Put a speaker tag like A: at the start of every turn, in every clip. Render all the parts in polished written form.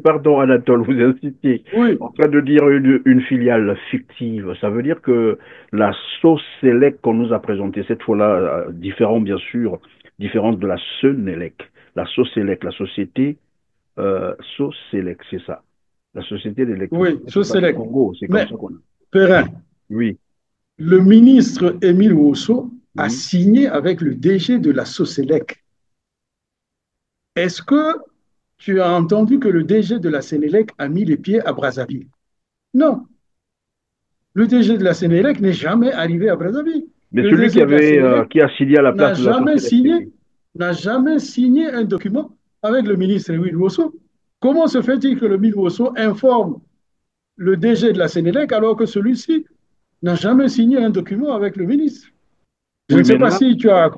A: Pardon, Anatole, vous insistiez
B: Oui,
A: en train de dire une filiale fictive. Ça veut dire que la sauce Select qu'on nous a présentée cette fois-là, différente bien sûr, différente de la Senelec. La sauce Select, la société sauce Select, c'est ça. La société
B: oui,
A: d'électricité
B: je
A: du
B: sélecte.
A: Congo, c'est comme
B: Mais,
A: ça qu'on a.
B: Perrin,
A: Oui,
B: le ministre Émile Ouosso a
A: oui.
B: signé avec le DG de la Soselec. Est-ce que tu as entendu que le DG de la Sénélec a mis les pieds à Brazzaville? Non, le DG de la Sénélec n'est jamais arrivé à Brazzaville.
A: Mais
B: Le
A: celui
B: DG de la Sénélec
A: qui a signé à la place
B: n'a
A: de la
B: jamais
A: société, c'est
B: signé,
A: lui.
B: n'a jamais signé un document avec le ministre Émile Ouosso. Comment se fait-il que le ministre Ouosso informe le DG de la Sénélec alors que celui-ci n'a jamais signé un document avec le ministre? Je
A: Oui,
B: ne sais
A: mais
B: pas
A: là,
B: si tu as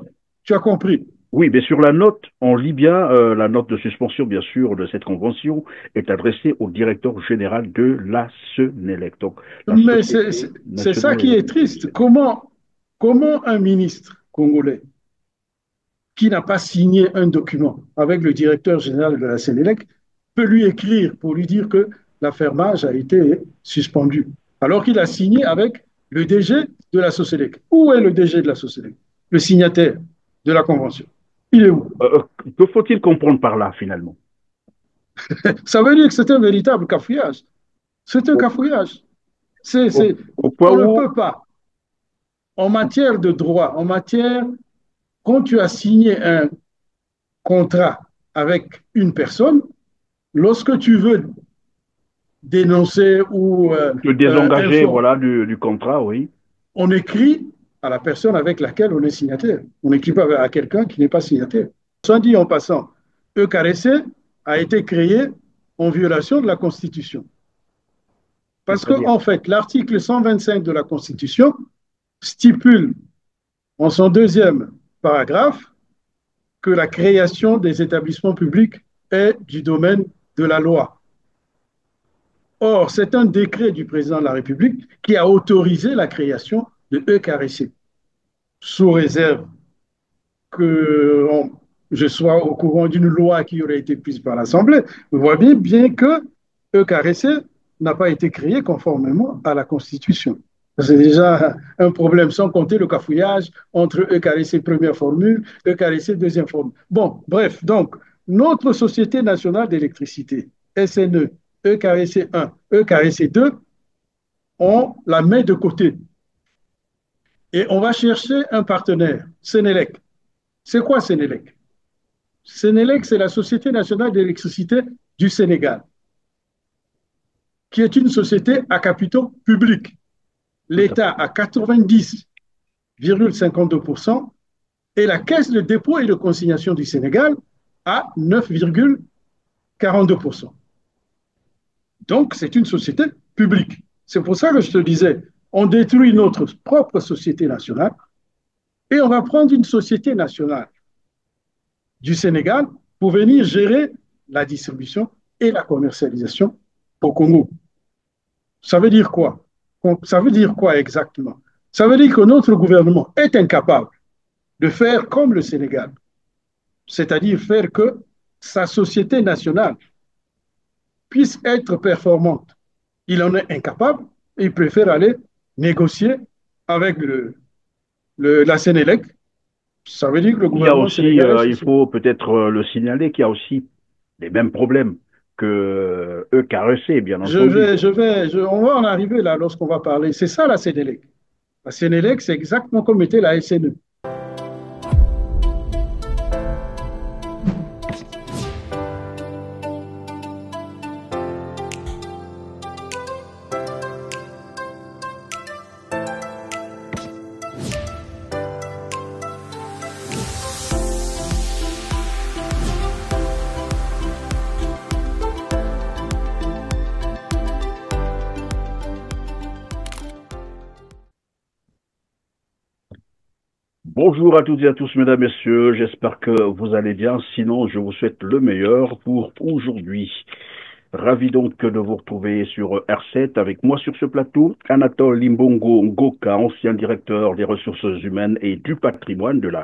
B: compris.
A: oui, mais sur la note, on lit bien, la note de suspension, bien sûr, de cette convention est adressée au directeur général de la Senelec, donc la
B: Mais
A: Société
B: c'est ça
A: nationale
B: qui est triste.
A: d'électricité.
B: Comment un ministre congolais qui n'a pas signé un document avec le directeur général de la Sénélec peut lui écrire pour lui dire que l'affermage a été suspendu, alors qu'il a signé avec le DG de la Soselec. Où est le DG de la Soselec? Le signataire de la convention. Il est où?
A: Que faut-il comprendre par là, finalement?
B: Ça veut dire que c'est un véritable cafouillage. C'est un
A: Au,
B: cafouillage.
A: au, au point
B: On ne
A: où,
B: peut pas, en matière de droit, quand tu as signé un contrat avec une personne, lorsque tu veux dénoncer ou
A: te désengager,
B: informer,
A: voilà, du contrat, oui.
B: on écrit à la personne avec laquelle on est signataire. On n'écrit pas à quelqu'un qui n'est pas signataire. Sans dit en passant, EKRC a été créé en violation de la Constitution. Parce
A: C'est-à-dire,
B: qu'en fait, l'article 125 de la Constitution stipule en son deuxième paragraphe que la création des établissements publics est du domaine de la loi. Or, c'est un décret du président de la République qui a autorisé la création de EKRC, sous réserve que je sois au courant d'une loi qui aurait été prise par l'Assemblée. Vous voyez bien que EKRC n'a pas été créé conformément à la Constitution. C'est déjà un problème, sans compter le cafouillage entre EKRC première formule, EKRC deuxième formule. Bon, bref, donc, notre Société nationale d'électricité, SNE, EKRC 1, EKRC 2, on la met de côté et on va chercher un partenaire, Sénélec. C'est quoi Sénélec? Sénélec, c'est la Société nationale d'électricité du Sénégal, qui est une société à capitaux publics.
A: tout à
B: L'État
A: fait.
B: à 90,52% et la Caisse de dépôt et de consignation du Sénégal à 9,42%. Donc, c'est une société publique. C'est pour ça que je te disais, on détruit notre propre société nationale et on va prendre une société nationale du Sénégal pour venir gérer la distribution et la commercialisation au Congo. Ça veut dire quoi? Ça veut dire quoi exactement? Ça veut dire que notre gouvernement est incapable de faire comme le Sénégal, c'est-à-dire faire que sa société nationale puisse être performante. Il en est incapable et il préfère aller négocier avec la Sénélec. Ça veut dire que le
A: Il y a
B: gouvernement
A: aussi,
B: sénégalais,
A: il faut peut-être le signaler qu'il y a aussi les mêmes problèmes que EKRC, bien entendu.
B: on va en arriver là lorsqu'on va parler. C'est ça la Sénélec. La Sénélec, c'est exactement comme était la SNE.
A: Bonjour à toutes et à tous, mesdames, messieurs. J'espère que vous allez bien. Sinon, je vous souhaite le meilleur pour aujourd'hui. Ravi donc de vous retrouver sur R7 avec moi sur ce plateau, Anatole Limbongo Ngoka, ancien directeur des ressources humaines et du patrimoine de la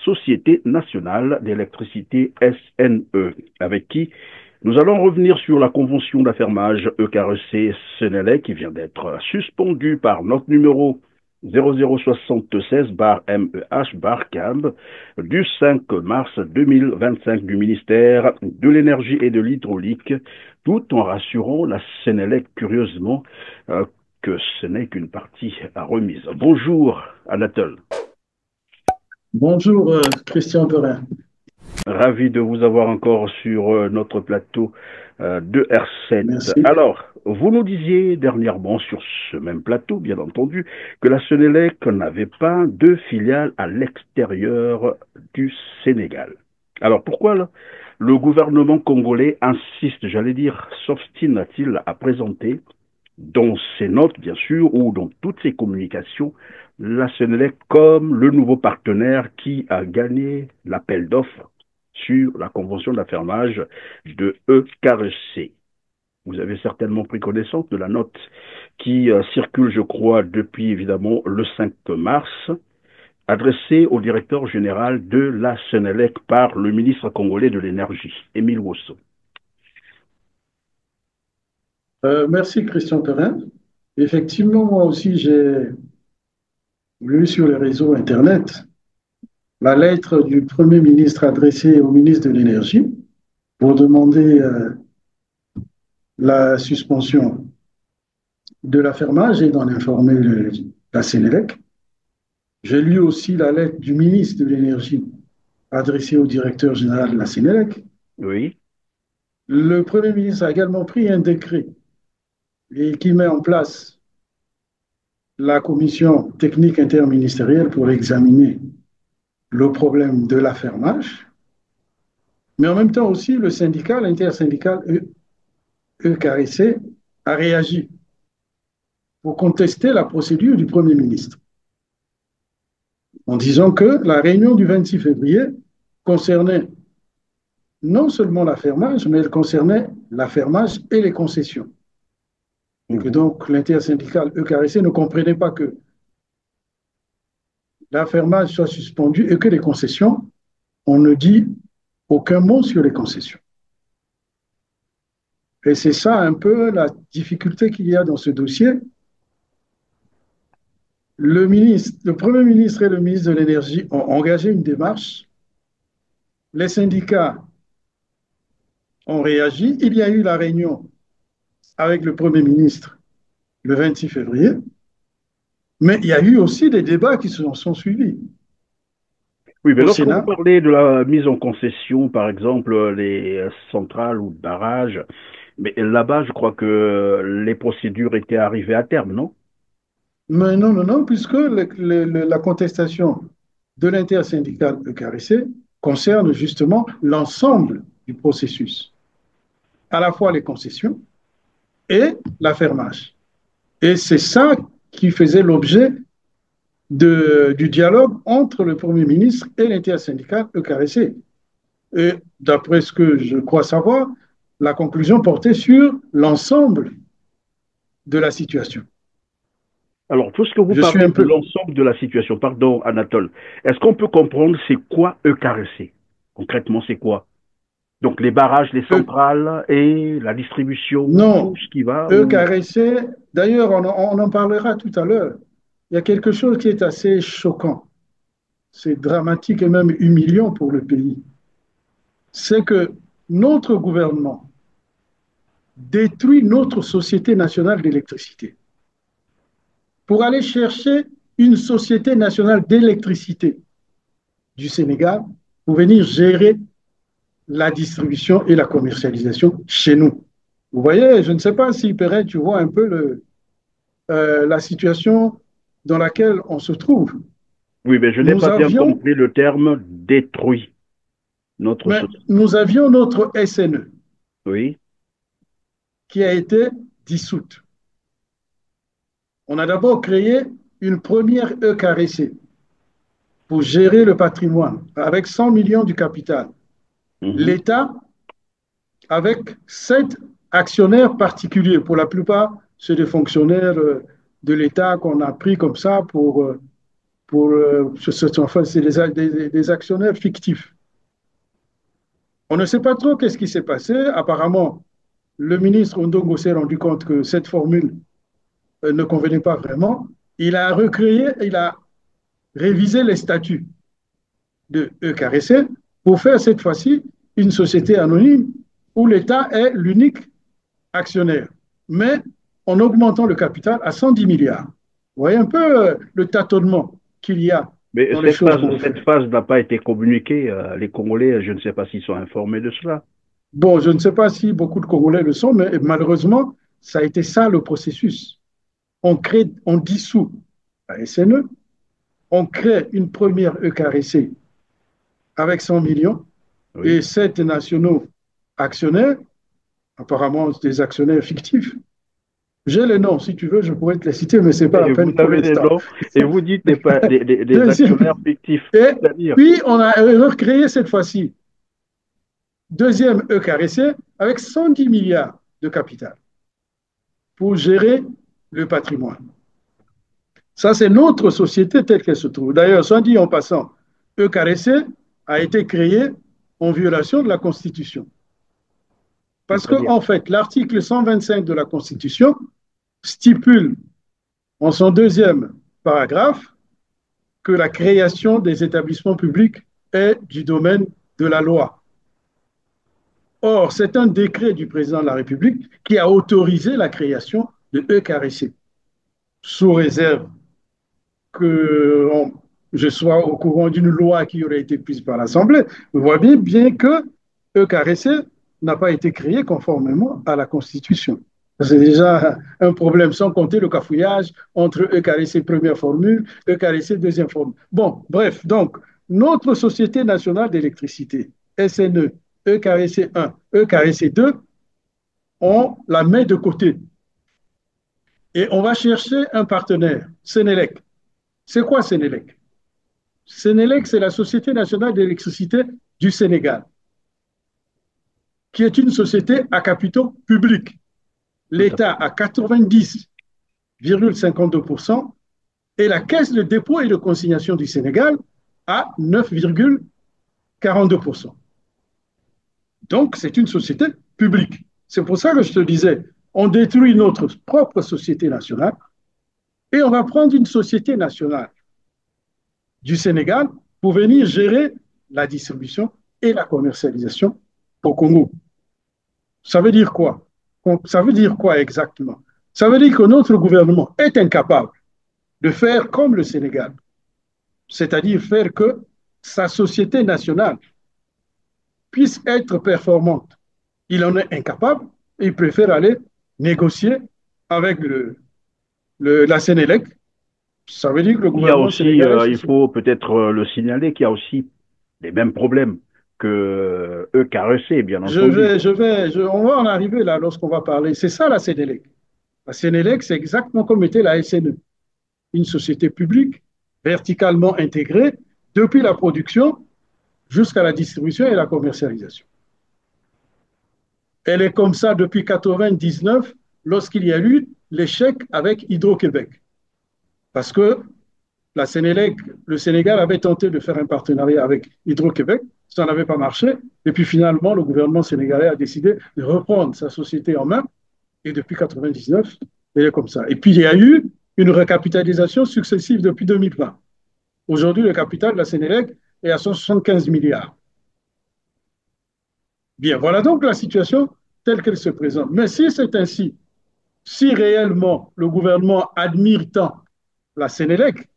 A: Société nationale d'électricité SNE, avec qui Nous allons revenir sur la convention d'affermage EKRC-Sénélec qui vient d'être suspendue par notre numéro 0076-MEH-CAB du 5 mars 2025 du ministère de l'Énergie et de l'Hydraulique, tout en rassurant la Sénélec curieusement que ce n'est qu'une partie à remise. Bonjour Anatole.
B: Bonjour Christian Perrin.
A: Ravi de vous avoir encore sur notre plateau de R7.
B: Merci.
A: Alors, vous nous disiez dernièrement sur ce même plateau, bien entendu, que la Sénélec n'avait pas de filiale à l'extérieur du Sénégal. Alors, pourquoi là, le gouvernement congolais insiste, j'allais dire, s'obstine-t-il à présenter dans ses notes, bien sûr, ou dans toutes ses communications, la Sénélec comme le nouveau partenaire qui a gagné l'appel d'offres sur la convention d'affermage de EKRC. Vous avez certainement pris connaissance de la note qui circule, je crois, depuis évidemment le 5 mars, adressée au directeur général de la Sénélec par le ministre congolais de l'Énergie, Émile Wosso.
B: Merci Christian Perrin. Effectivement, moi aussi, j'ai lu sur les réseaux Internet la lettre du Premier ministre adressée au ministre de l'Énergie pour demander la suspension de l'affermage et d'en informer la Sénélec. J'ai lu aussi la lettre du ministre de l'Énergie adressée au directeur général de la Sénélec.
A: Oui.
B: Le Premier ministre a également pris un décret et qui met en place la commission technique interministérielle pour examiner le problème de l'affermage, mais en même temps aussi le syndicat, l'intersyndical EKRC, a réagi pour contester la procédure du Premier ministre, en disant que la réunion du 26 février concernait non seulement l'affermage, mais elle concernait l'affermage et les concessions. Et que donc l'intersyndical EKRC ne comprenait pas que l'affermage soit suspendu et que les concessions, on ne dit aucun mot sur les concessions. Et c'est ça un peu la difficulté qu'il y a dans ce dossier. Le Premier ministre et le ministre de l'Énergie ont engagé une démarche. Les syndicats ont réagi. Il y a eu la réunion avec le Premier ministre le 26 février, mais il y a eu aussi des débats qui se sont suivis.
A: Oui, mais lorsque vous parlez de la mise en concession, par exemple, les centrales ou barrages, mais là-bas, je crois que les procédures étaient arrivées à terme, non?
B: Mais non, puisque la contestation de l'intersyndicale EKRC concerne justement l'ensemble du processus, à la fois les concessions et l'affermage. Et c'est ça qui faisait l'objet du dialogue entre le Premier ministre et l'intersyndicale EKRC. Et d'après ce que je crois savoir, la conclusion portait sur l'ensemble de la situation.
A: Alors, puisque vous parlez de l'ensemble de la situation, pardon Anatole, est-ce qu'on peut comprendre c'est quoi EKRC? Concrètement, c'est quoi? Donc les barrages, les centrales et la distribution,
B: non,
A: tout ce qui va.
B: EKRC, d'ailleurs, on en parlera tout à l'heure. Il y a quelque chose qui est assez choquant. C'est dramatique et même humiliant pour le pays. C'est que notre gouvernement détruit notre Société nationale d'électricité pour aller chercher une Société nationale d'électricité du Sénégal pour venir gérer la distribution et la commercialisation chez nous. Vous voyez, je ne sais pas si, Perret, tu vois un peu la situation dans laquelle on se trouve.
A: Oui, mais je n'ai pas bien compris le terme détruit.
B: Nous avions notre SNE.
A: Oui.
B: Qui a été dissoute. On a d'abord créé une première EKRC pour gérer le patrimoine avec 100 millions du capital. L'État, avec 7 actionnaires particuliers, pour la plupart, c'est des fonctionnaires de l'État qu'on a pris comme ça enfin, c'est des actionnaires fictifs. On ne sait pas trop qu'est-ce qui s'est passé. Apparemment, le ministre Ondongo s'est rendu compte que cette formule ne convenait pas vraiment. Il a recréé, il a révisé les statuts de EKRC pour faire cette fois-ci une société anonyme où l'État est l'unique actionnaire, mais en augmentant le capital à 110 milliards. Vous voyez un peu le tâtonnement qu'il y a
A: Mais
B: dans les choses qu'on
A: cette
B: fait.
A: phase n'a pas été communiquée. Les Congolais, je ne sais pas s'ils sont informés de cela.
B: Bon, je ne sais pas si beaucoup de Congolais le sont, mais malheureusement, ça a été ça le processus. On crée, on dissout la SNE, on crée une première EKRC avec 100 millions et
A: Oui.
B: 7 nationaux actionnaires, apparemment des actionnaires fictifs. J'ai les noms, si tu veux, je pourrais te les citer, mais ce n'est pas la
A: Et vous
B: peine pour
A: avez des
B: l'instant.
A: noms et vous dites des actionnaires
B: Deuxième,
A: fictifs.
B: et
A: C'est-à-dire,
B: puis on a recréé cette fois-ci, deuxième EKRC avec 110 milliards de capital pour gérer le patrimoine. Ça, c'est notre société telle qu'elle se trouve. D'ailleurs, soit dit en passant, EKRC a été créé en violation de la Constitution. Parce
A: c'est-à-dire,
B: qu'en fait, l'article 125 de la Constitution stipule en son deuxième paragraphe que la création des établissements publics est du domaine de la loi. Or, c'est un décret du président de la République qui a autorisé la création de EKRC, sous réserve que je sois au courant d'une loi qui aurait été prise par l'Assemblée. Vous voyez bien que EKRC n'a pas été créé conformément à la Constitution. C'est déjà un problème, sans compter le cafouillage entre EKRC première formule, EKRC deuxième formule. Bon, bref, donc, notre Société nationale d'électricité, SNE, EKRC 1, EKRC 2, on la met de côté. Et on va chercher un partenaire, Sénélec. C'est quoi Sénélec? Sénélec, c'est la Société nationale d'électricité du Sénégal, qui est une société à capitaux publics.
A: tout à
B: L'État
A: fait.
B: à 90,52% et la Caisse de dépôt et de consignation du Sénégal à 9,42%. Donc, c'est une société publique. C'est pour ça que je te disais, on détruit notre propre société nationale et on va prendre une société nationale du Sénégal pour venir gérer la distribution et la commercialisation au Congo. Ça veut dire quoi? Ça veut dire quoi exactement? Ça veut dire que notre gouvernement est incapable de faire comme le Sénégal, c'est-à-dire faire que sa société nationale puisse être performante. Il en est incapable et il préfère aller négocier avec la Sénélec. Ça veut dire que le
A: Il y a
B: gouvernement
A: aussi,
B: sénégalais...
A: il faut peut-être le signaler qu'il y a aussi les mêmes problèmes que EKRC, bien entendu.
B: On va en arriver là lorsqu'on va parler. C'est ça la Sénélec. La Sénélec, c'est exactement comme était la SNE, une société publique verticalement intégrée depuis la production jusqu'à la distribution et la commercialisation. Elle est comme ça depuis 1999 lorsqu'il y a eu l'échec avec Hydro-Québec. Parce que la Sénélec, le Sénégal avait tenté de faire un partenariat avec Hydro-Québec, ça n'avait pas marché. Et puis finalement, le gouvernement sénégalais a décidé de reprendre sa société en main. Et depuis 1999, elle est comme ça. Et puis il y a eu une recapitalisation successive depuis 2020. Aujourd'hui, le capital de la Sénélec est à 175 milliards. Bien, voilà donc la situation telle qu'elle se présente. Mais si c'est ainsi, si réellement le gouvernement admire tant la Sénélec,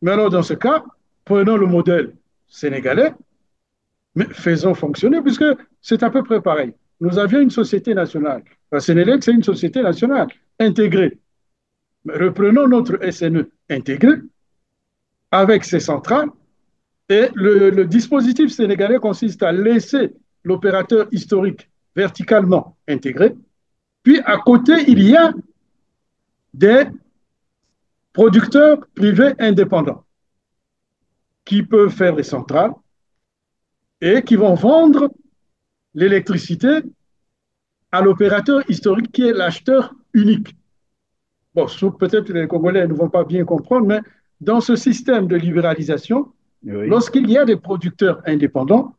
B: mais alors dans ce cas, prenons le modèle sénégalais, mais faisons fonctionner, puisque c'est à peu près pareil. Nous avions une société nationale. La Sénélec, c'est une société nationale intégrée. Mais reprenons notre SNE intégré avec ses centrales. Et le dispositif sénégalais consiste à laisser l'opérateur historique verticalement intégré. Puis à côté, il y a des producteurs privés indépendants qui peuvent faire des centrales et qui vont vendre l'électricité à l'opérateur historique qui est l'acheteur unique. Bon, peut-être les Congolais ne vont pas bien comprendre, mais dans ce système de libéralisation,
A: Oui.
B: lorsqu'il y a des producteurs indépendants,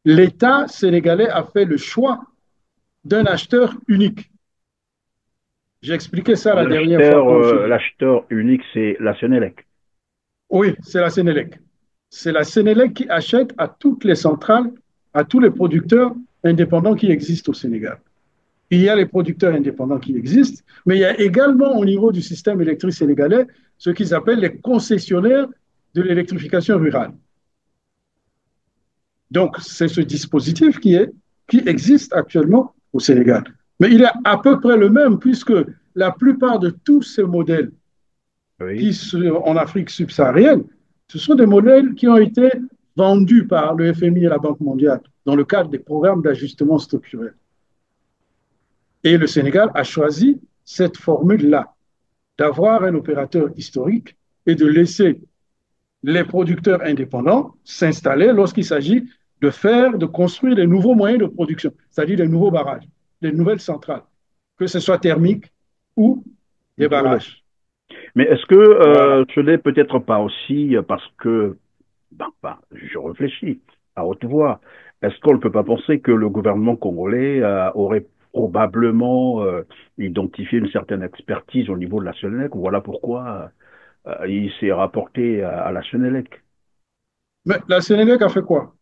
B: l'État sénégalais a fait le choix d'un acheteur unique. J'ai expliqué ça la dernière fois quand je...
A: L'acheteur unique, c'est la Sénélec.
B: Oui, c'est la Sénélec. C'est la Sénélec qui achète à toutes les centrales, à tous les producteurs indépendants qui existent au Sénégal. Il y a les producteurs indépendants qui existent, mais il y a également au niveau du système électrique sénégalais ce qu'ils appellent les concessionnaires de l'électrification rurale. Donc, c'est ce dispositif qui existe actuellement au Sénégal. Mais il est à peu près le même, puisque la plupart de tous ces modèles
A: Oui.
B: qui sont en Afrique subsaharienne, ce sont des modèles qui ont été vendus par le FMI et la Banque mondiale dans le cadre des programmes d'ajustement structurel. Et le Sénégal a choisi cette formule-là, d'avoir un opérateur historique et de laisser les producteurs indépendants s'installer lorsqu'il s'agit de construire des nouveaux moyens de production, c'est-à-dire des nouveaux barrages, des nouvelles centrales, que ce soit thermique ou des barrages.
A: Mais est-ce que
B: Voilà.
A: ce n'est peut-être pas aussi parce que, je réfléchis à haute voix, est-ce qu'on ne peut pas penser que le gouvernement congolais aurait probablement identifié une certaine expertise au niveau de la Sénélec? Voilà pourquoi il s'est rapporté à la Sénélec.
B: Mais la Sénélec a fait quoi?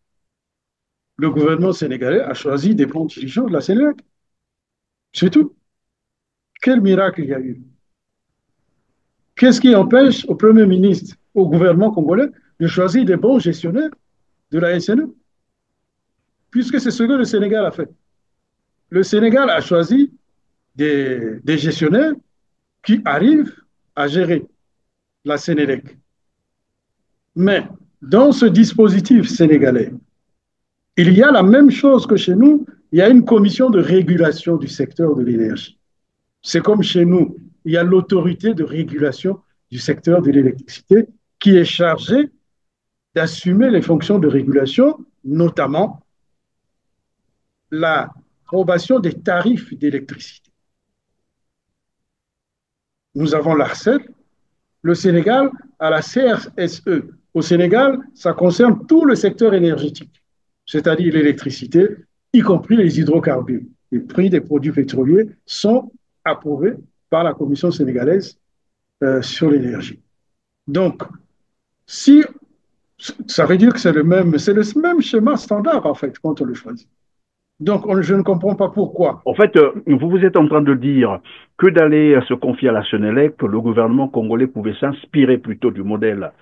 B: Le gouvernement sénégalais a choisi des bons dirigeants de la Sénélec. C'est tout. Quel miracle il y a eu? Qu'est-ce qui empêche au Premier ministre, au gouvernement congolais, de choisir des bons gestionnaires de la SNE? Puisque c'est ce que le Sénégal a fait. Le Sénégal a choisi des gestionnaires qui arrivent à gérer la Sénélec. Mais dans ce dispositif sénégalais, il y a la même chose que chez nous, il y a une commission de régulation du secteur de l'énergie. C'est comme chez nous, il y a l'autorité de régulation du secteur de l'électricité qui est chargée d'assumer les fonctions de régulation, notamment l'approbation des tarifs d'électricité. Nous avons l'ARCEP, le Sénégal a la CRSE. Au Sénégal, ça concerne tout le secteur énergétique, c'est-à-dire l'électricité, y compris les hydrocarbures. Les prix des produits pétroliers sont approuvés par la Commission sénégalaise sur l'énergie. Donc, si ça veut dire que c'est le même schéma standard, en fait, quand on le choisit. Donc, je ne comprends pas pourquoi.
A: En fait, vous êtes en train de dire que d'aller se confier à la Sénélec, le gouvernement congolais pouvait s'inspirer plutôt du modèle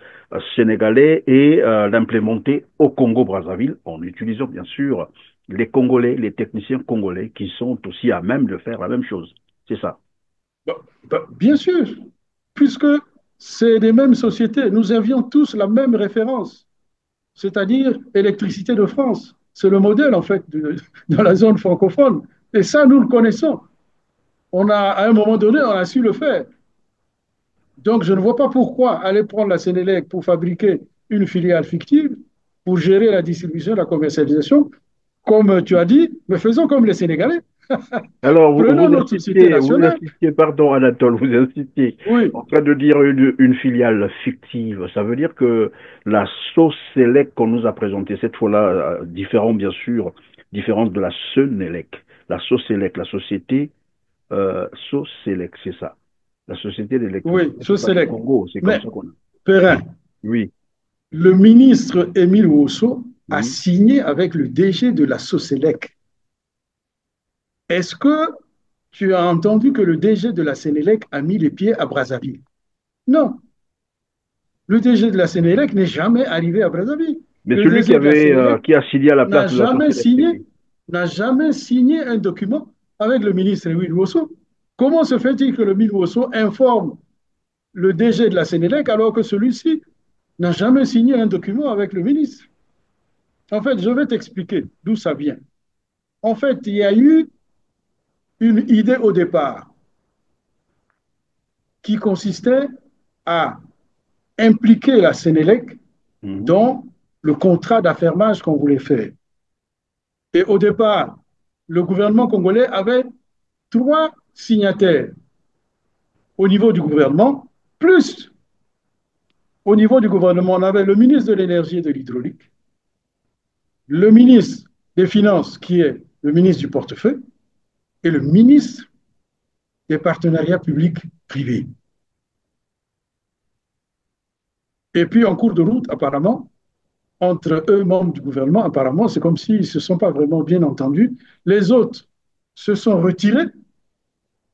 A: sénégalais et l'implémenter au Congo-Brazzaville, en utilisant bien sûr les Congolais, les techniciens congolais qui sont aussi à même de faire la même chose. C'est ça.
B: Bien sûr, puisque c'est les mêmes sociétés, nous avions tous la même référence, c'est-à-dire Électricité de France. C'est le modèle, en fait, dans la zone francophone. Et ça, nous le connaissons. À un moment donné, on a su le faire. Donc, je ne vois pas pourquoi aller prendre la Sénélec pour fabriquer une filiale fictive, pour gérer la distribution, la commercialisation, comme tu as dit, mais faisons comme les Sénégalais.
A: Alors,
B: Prenons notre société
A: vous
B: nationale.
A: insistiez, pardon Anatole, vous insistiez
B: Oui,
A: en train de dire une filiale fictive. Ça veut dire que la sauce Sélec qu'on nous a présentée cette fois-là, différente bien sûr, différente de la Senelec. La sauce Sélec, la société Soselec, c'est ça. La société
B: oui,
A: d'électricité,
B: je
A: c'est pas du
B: Sénélec.
A: Congo, c'est comme
B: Mais,
A: ça qu'on a.
B: Perrin,
A: Oui.
B: le ministre Émile Ouosso a
A: Mhm.
B: signé avec le DG de la Soselec. Est-ce que tu as entendu que le DG de la Sénélec a mis les pieds à Brazzaville? Non. Le DG de la Sénélec n'est jamais arrivé à Brazzaville.
A: Mais
B: Le
A: celui
B: DG de la Sénélec
A: qui a signé à la
B: n'a
A: place de la
B: jamais
A: société, c'est
B: signé,
A: qui?
B: n'a jamais signé un document avec le ministre Louis Wosso. Comment se fait-il que le ministre Wosso informe le DG de la Sénélec alors que celui-ci n'a jamais signé un document avec le ministre? En fait, je vais t'expliquer d'où ça vient. En fait, il y a eu une idée au départ qui consistait à impliquer la Sénélec
A: Mhm.
B: dans le contrat d'affermage qu'on voulait faire. Et au départ, le gouvernement congolais avait 3 signataires au niveau du gouvernement, plus au niveau du gouvernement, on avait le ministre de l'énergie et de l'hydraulique, le ministre des Finances, qui est le ministre du portefeuille, et le ministre des partenariats publics privés. Et puis, en cours de route, apparemment, entre eux, membres du gouvernement, apparemment, c'est comme s'ils ne se sont pas vraiment bien entendus. Les autres se sont retirés.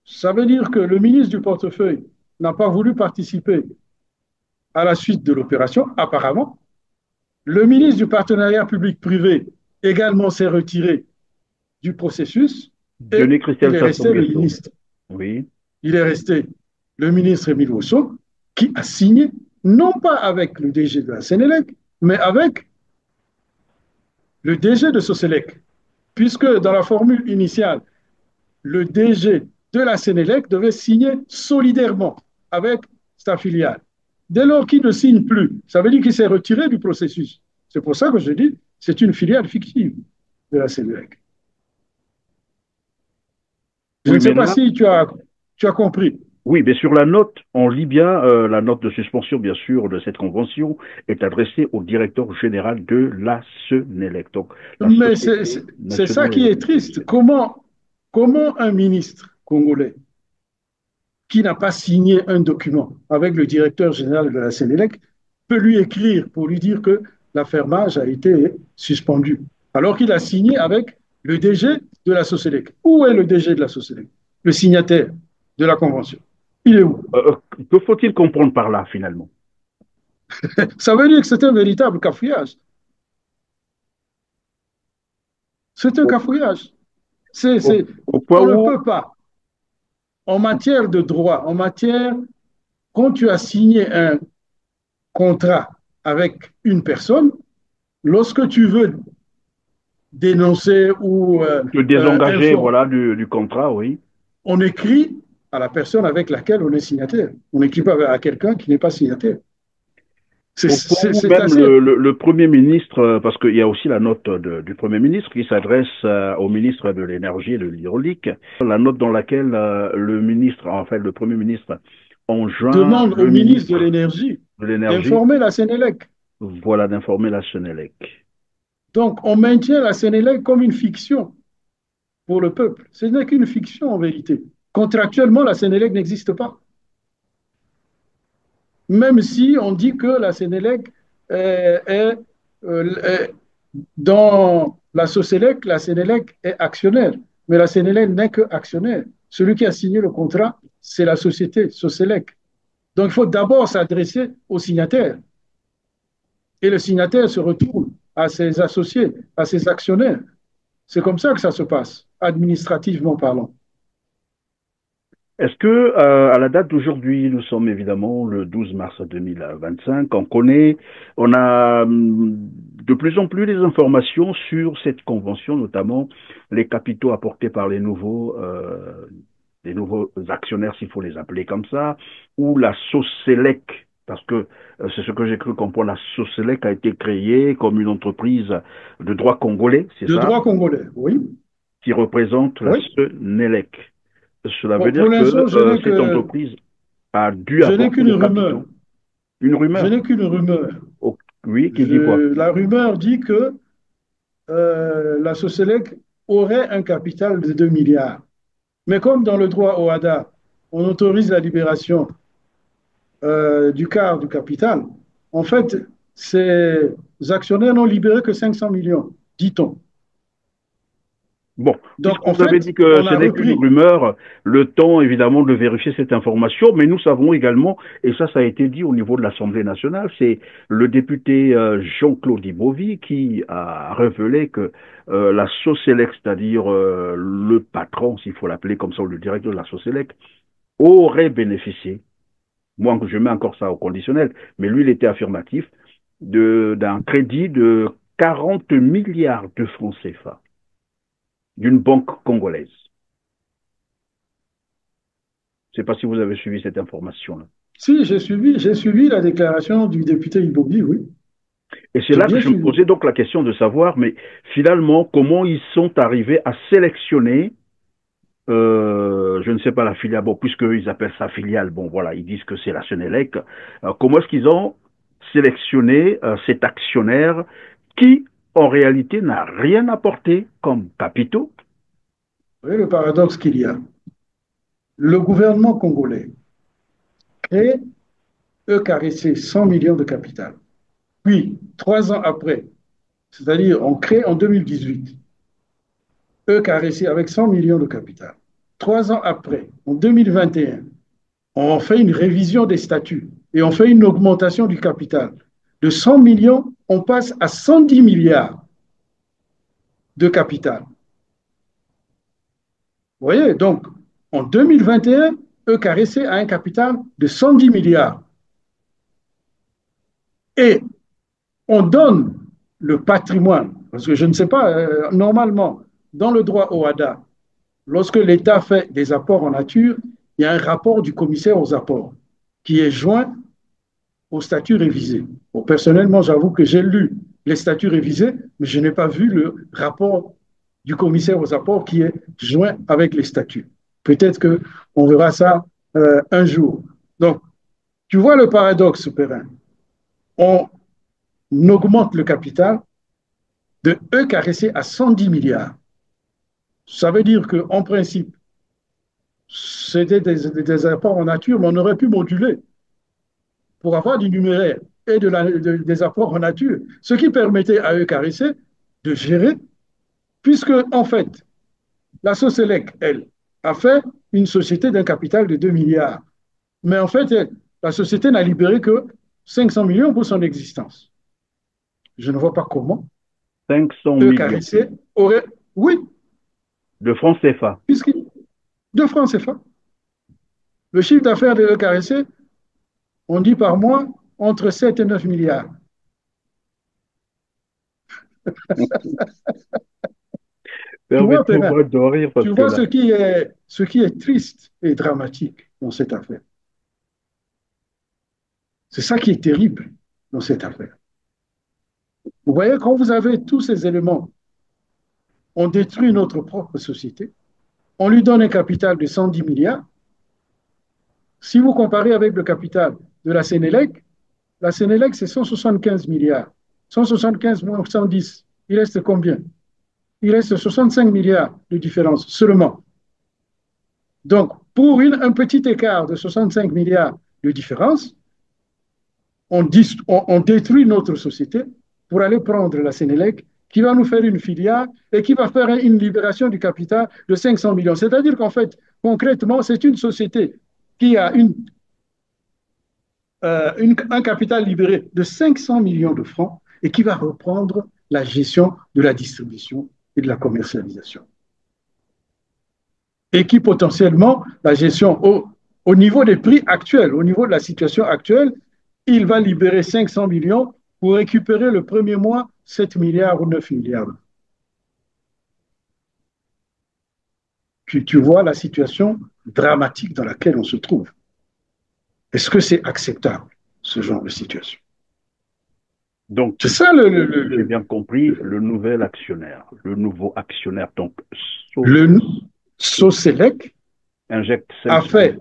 B: Ça veut dire que le ministre du portefeuille n'a pas voulu participer à la suite de l'opération, apparemment. Le ministre du partenariat public-privé également s'est retiré du processus et
A: Denis
B: il
A: Christian
B: est
A: Sassou
B: resté le
A: Nguesso.
B: ministre.
A: Oui.
B: Il est resté le ministre Émile Osso qui a signé, non pas avec le DG de la Sénélec, mais avec le DG de Soselec, puisque dans la formule initiale, le DG de la Sénélec devait signer solidairement avec sa filiale. Dès lors qu'il ne signe plus, ça veut dire qu'il s'est retiré du processus. C'est pour ça que je dis c'est une filiale fictive de la Sénélec. Je
A: Oui,
B: ne sais
A: mais
B: pas
A: là,
B: si tu as compris.
A: oui, mais sur la note, on lit bien, la note de suspension, bien sûr, de cette convention est adressée au directeur général de la Sénélec, donc la
B: Mais
A: Société
B: c'est ça
A: nationale
B: qui est triste.
A: électricité.
B: Comment un ministre congolais qui n'a pas signé un document avec le directeur général de la Sénélec peut lui écrire pour lui dire que l'affermage a été suspendu, alors qu'il a signé avec le DG de la Soselec. Où est le DG de la Soselec? Le signataire de la convention. Il est où?
A: Que faut-il comprendre par là, finalement?
B: Ça veut dire que c'est un véritable cafouillage. C'est un
A: Au,
B: cafouillage.
A: au- au point
B: On ne
A: où
B: peut pas, en matière de droit, quand tu as signé un contrat avec une personne, lorsque tu veux dénoncer ou
A: te désengager,
B: informer,
A: voilà, du contrat, oui.
B: on écrit à la personne avec laquelle on est signataire. On n'écrit pas à quelqu'un qui n'est pas signataire.
A: Au point où
B: C'est
A: même
B: assez.
A: le Premier ministre, parce qu'il y a aussi la note du Premier ministre qui s'adresse au ministre de l'Énergie et de l'Hydraulique, la note dans laquelle le ministre, en fait le Premier ministre, enjoint
B: Demande au
A: le
B: ministre de
A: ministre
B: l'Énergie
A: de l'Énergie,
B: d'informer la Sénélec.
A: voilà, d'informer la Sénélec.
B: Donc, on maintient la Sénélec comme une fiction pour le peuple. Ce n'est qu'une fiction en vérité. Contractuellement, la Sénélec n'existe pas. Même si on dit que la Sénélec est dans la Soselec, la Sénélec est actionnaire. Mais la Sénélec n'est que actionnaire. Celui qui a signé le contrat, c'est la société Soselec. Donc il faut d'abord s'adresser au signataire. Et le signataire se retourne à ses associés, à ses actionnaires. C'est comme ça que ça se passe, administrativement parlant.
A: Est-ce que, à la date d'aujourd'hui, nous sommes évidemment le 12 mars 2025, on a de plus en plus des informations sur cette convention, notamment les capitaux apportés par les nouveaux actionnaires, s'il faut les appeler comme ça, ou la Soselec, parce que c'est ce que j'ai cru comprendre, la Soselec a été créée comme une entreprise de droit congolais, c'est
B: De
A: ça,
B: droit congolais, oui.
A: qui représente la
B: Oui.
A: Senelec. Cela veut
B: Bon, pour
A: dire
B: l'instant,
A: que cette entreprise a dû
B: je n'ai
A: apporter
B: qu'une
A: des
B: rumeur.
A: capitaux. Une
B: Je
A: rumeur.
B: n'ai qu'une rumeur.
A: Oh, oui, qui dit quoi?
B: La rumeur dit que la Soselec aurait un capital de 2 milliards. Mais comme dans le droit au HADA, on autorise la libération du quart du capital, en fait, ces actionnaires n'ont libéré que 500 millions, dit-on.
A: Bon,
B: Donc,
A: puisque
B: en
A: vous avez
B: fait,
A: dit que
B: on
A: ce
B: a
A: n'est qu'une
B: repris.
A: rumeur, le temps évidemment de vérifier cette information, mais nous savons également, et ça a été dit au niveau de l'Assemblée nationale, c'est le député Jean-Claude Ibovi qui a révélé que la Soselec, c'est-à-dire le patron, s'il faut l'appeler comme ça, ou le directeur de la Soselec, aurait bénéficié, moi je mets encore ça au conditionnel, mais lui il était affirmatif, d'un crédit de 40 milliards de francs CFA d'une banque congolaise. Je ne sais pas si vous avez suivi cette information-là.
B: Si, j'ai suivi la déclaration du député Ibobi, oui.
A: Et c'est
B: J'ai
A: là que
B: bien
A: je me
B: suivi.
A: posais donc la question de savoir, mais finalement, comment ils sont arrivés à sélectionner, je ne sais pas la filiale, bon, puisqu'ils appellent ça filiale, bon, voilà, ils disent que c'est la Sénélec. Comment est-ce qu'ils ont sélectionné cet actionnaire qui, en réalité, n'a rien apporté comme capitaux.
B: Vous voyez le paradoxe qu'il y a. Le gouvernement congolais crée EKRC 100 millions de capital. Puis, 3 ans après, c'est-à-dire on crée en 2018, EKRC avec 100 millions de capital. 3 ans après, en 2021, on fait une révision des statuts et on fait une augmentation du capital. De 100 millions, on passe à 110 milliards de capital. Vous voyez, donc en 2021, EKRC a un capital de 110 milliards. Et on donne le patrimoine, parce que je ne sais pas, normalement, dans le droit OHADA, lorsque l'État fait des apports en nature, il y a un rapport du commissaire aux apports qui est joint au statut révisé. Bon, personnellement, j'avoue que j'ai lu les statuts révisés, mais je n'ai pas vu le rapport du commissaire aux apports qui est joint avec les statuts. Peut-être qu'on verra ça un jour. Donc, tu vois le paradoxe, Perrin. On augmente le capital de EKRC à 110 milliards. Ça veut dire qu'en principe, c'était des apports en nature, mais on aurait pu moduler pour avoir du numéraire et des apports en nature, ce qui permettait à EKRC de gérer, puisque, en fait, la Soselec, elle, a fait une société d'un capital de 2 milliards. Mais en fait, la société n'a libéré que 500 millions pour son existence. Je ne vois pas comment
A: 500 millions
B: EKRC aurait, oui,
A: de francs CFA.
B: De francs CFA. Le chiffre d'affaires de EKRC, on dit par mois entre 7 et 9 milliards. Tu vois,
A: Permettez-moi de rire parce
B: tu
A: que
B: vois
A: là,
B: ce qui est triste et dramatique dans cette affaire. C'est ça qui est terrible dans cette affaire. Vous voyez, quand vous avez tous ces éléments, on détruit notre propre société, on lui donne un capital de 110 milliards. Si vous comparez avec le capital de la Sénélec, c'est 175 milliards. 175 moins 110, il reste combien? Il reste 65 milliards de différence seulement. Donc, pour un petit écart de 65 milliards de différence, on détruit notre société pour aller prendre la Sénélec qui va nous faire une filiale et qui va faire une libération du capital de 500 millions. C'est-à-dire qu'en fait, concrètement, c'est une société qui a un capital libéré de 500 millions de francs et qui va reprendre la gestion de la distribution et de la commercialisation. Et qui potentiellement, la gestion au niveau des prix actuels, au niveau de la situation actuelle, il va libérer 500 millions pour récupérer le premier mois 7 milliards ou 9 milliards. Tu vois la situation dramatique dans laquelle on se trouve. Est-ce que c'est acceptable, ce genre de situation?
A: donc,
B: c'est ça
A: j'ai bien compris, le nouvel actionnaire, le nouveau actionnaire, donc,
B: le Soselec
A: injecte
B: a fait,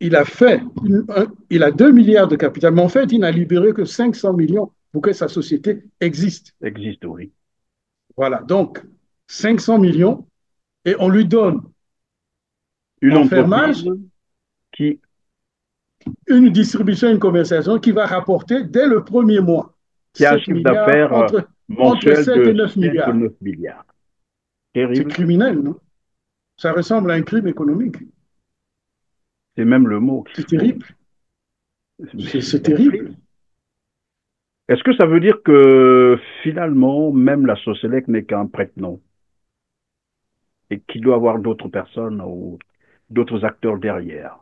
B: il a 2 milliards de capital, mais en fait, il n'a libéré que 500 millions pour que sa société existe.
A: Existe, oui.
B: Voilà, donc 500 millions et on lui donne
A: Une
B: en fermage
A: qui
B: une distribution, une commercialisation qui va rapporter dès le premier mois
A: a un chiffre d'affaires
B: entre 7
A: de
B: et 9 milliards.
A: 9 milliards.
B: C'est criminel, non? Ça ressemble à un crime économique.
A: C'est même le mot.
B: C'est terrible. C'est terrible.
A: Est-ce que ça veut dire que finalement, même la Soselec n'est qu'un prête-nom et qu'il doit y avoir d'autres personnes ou d'autres acteurs derrière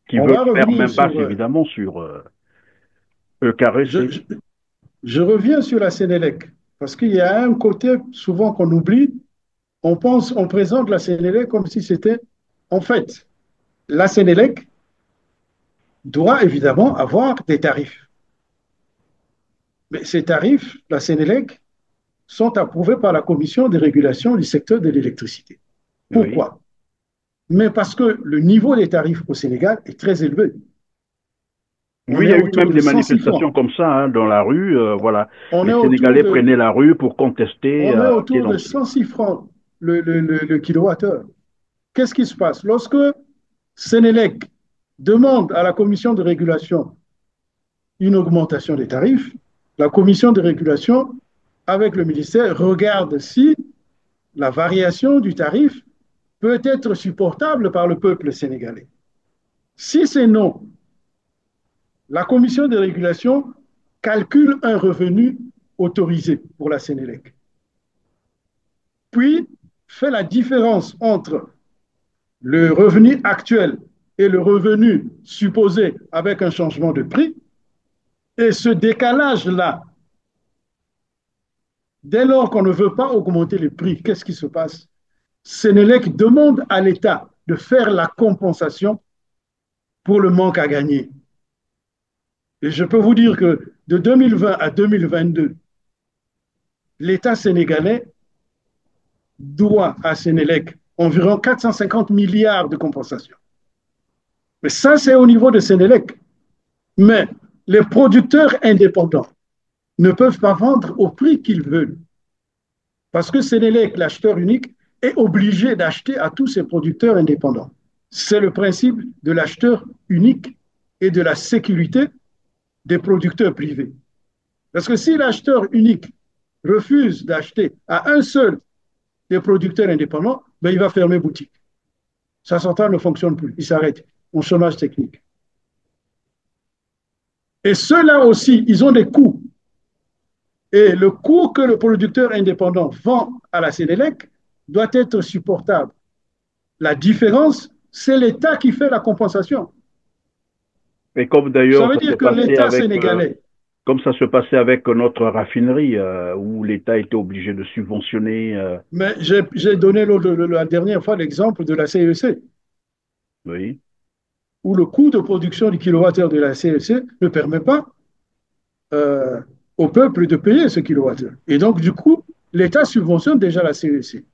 A: qui veulent faire même pas évidemment sur EKRC?
B: Je reviens sur la Sénélec parce qu'il y a un côté souvent qu'on oublie. On présente la Sénélec comme si c'était, en fait, la Sénélec doit évidemment avoir des tarifs. Mais ces tarifs, la Sénélec, sont approuvés par la Commission de régulation du secteur de l'électricité. Pourquoi? Oui. Mais parce que le niveau des tarifs au Sénégal est très élevé. On
A: Oui, il y
B: est
A: a eu
B: autour
A: même
B: de
A: des
B: 106
A: manifestations
B: francs.
A: comme ça hein, dans la rue. Voilà,
B: On
A: les
B: est autour
A: Sénégalais
B: de,
A: prenaient la rue pour contester
B: on est
A: pied
B: autour de
A: d'entrée.
B: 106 francs le kilowattheure. Qu'est-ce qui se passe? Lorsque Sénélec demande à la commission de régulation une augmentation des tarifs, la commission de régulation, avec le ministère, regarde si la variation du tarif peut être supportable par le peuple sénégalais. Si c'est non, la commission de régulation calcule un revenu autorisé pour la Sénélec, puis fait la différence entre le revenu actuel et le revenu supposé avec un changement de prix. Et ce décalage-là, dès lors qu'on ne veut pas augmenter les prix, qu'est-ce qui se passe? Sénélec demande à l'État de faire la compensation pour le manque à gagner. Et je peux vous dire que de 2020 à 2022, l'État sénégalais doit à Sénélec environ 450 milliards de compensation. Mais ça, c'est au niveau de Sénélec. Mais les producteurs indépendants ne peuvent pas vendre au prix qu'ils veulent. Parce que Sénélec, l'acheteur unique, est obligé d'acheter à tous ses producteurs indépendants. C'est le principe de l'acheteur unique et de la sécurité des producteurs privés. Parce que si l'acheteur unique refuse d'acheter à un seul des producteurs indépendants, ben il va fermer boutique. Sa centrale ne fonctionne plus, il s'arrête, en chômage technique. Et ceux-là aussi, ils ont des coûts. Et le coût que le producteur indépendant vend à la Sénélec doit être supportable. La différence, c'est l'État qui fait la compensation.
A: Et comme
B: Ça
A: d'ailleurs
B: veut
A: ça
B: dire
A: s'est
B: que
A: passé
B: l'État
A: avec
B: sénégalais,
A: comme ça se passait avec notre raffinerie, où l'État était obligé de subventionner.
B: mais j'ai donné la dernière fois l'exemple de la CEC,
A: Oui.
B: où le coût de production du kilowattheure de la CEC ne permet pas euh, au peuple de payer ce kilowattheure. Et donc, du coup, l'État subventionne déjà la CEC.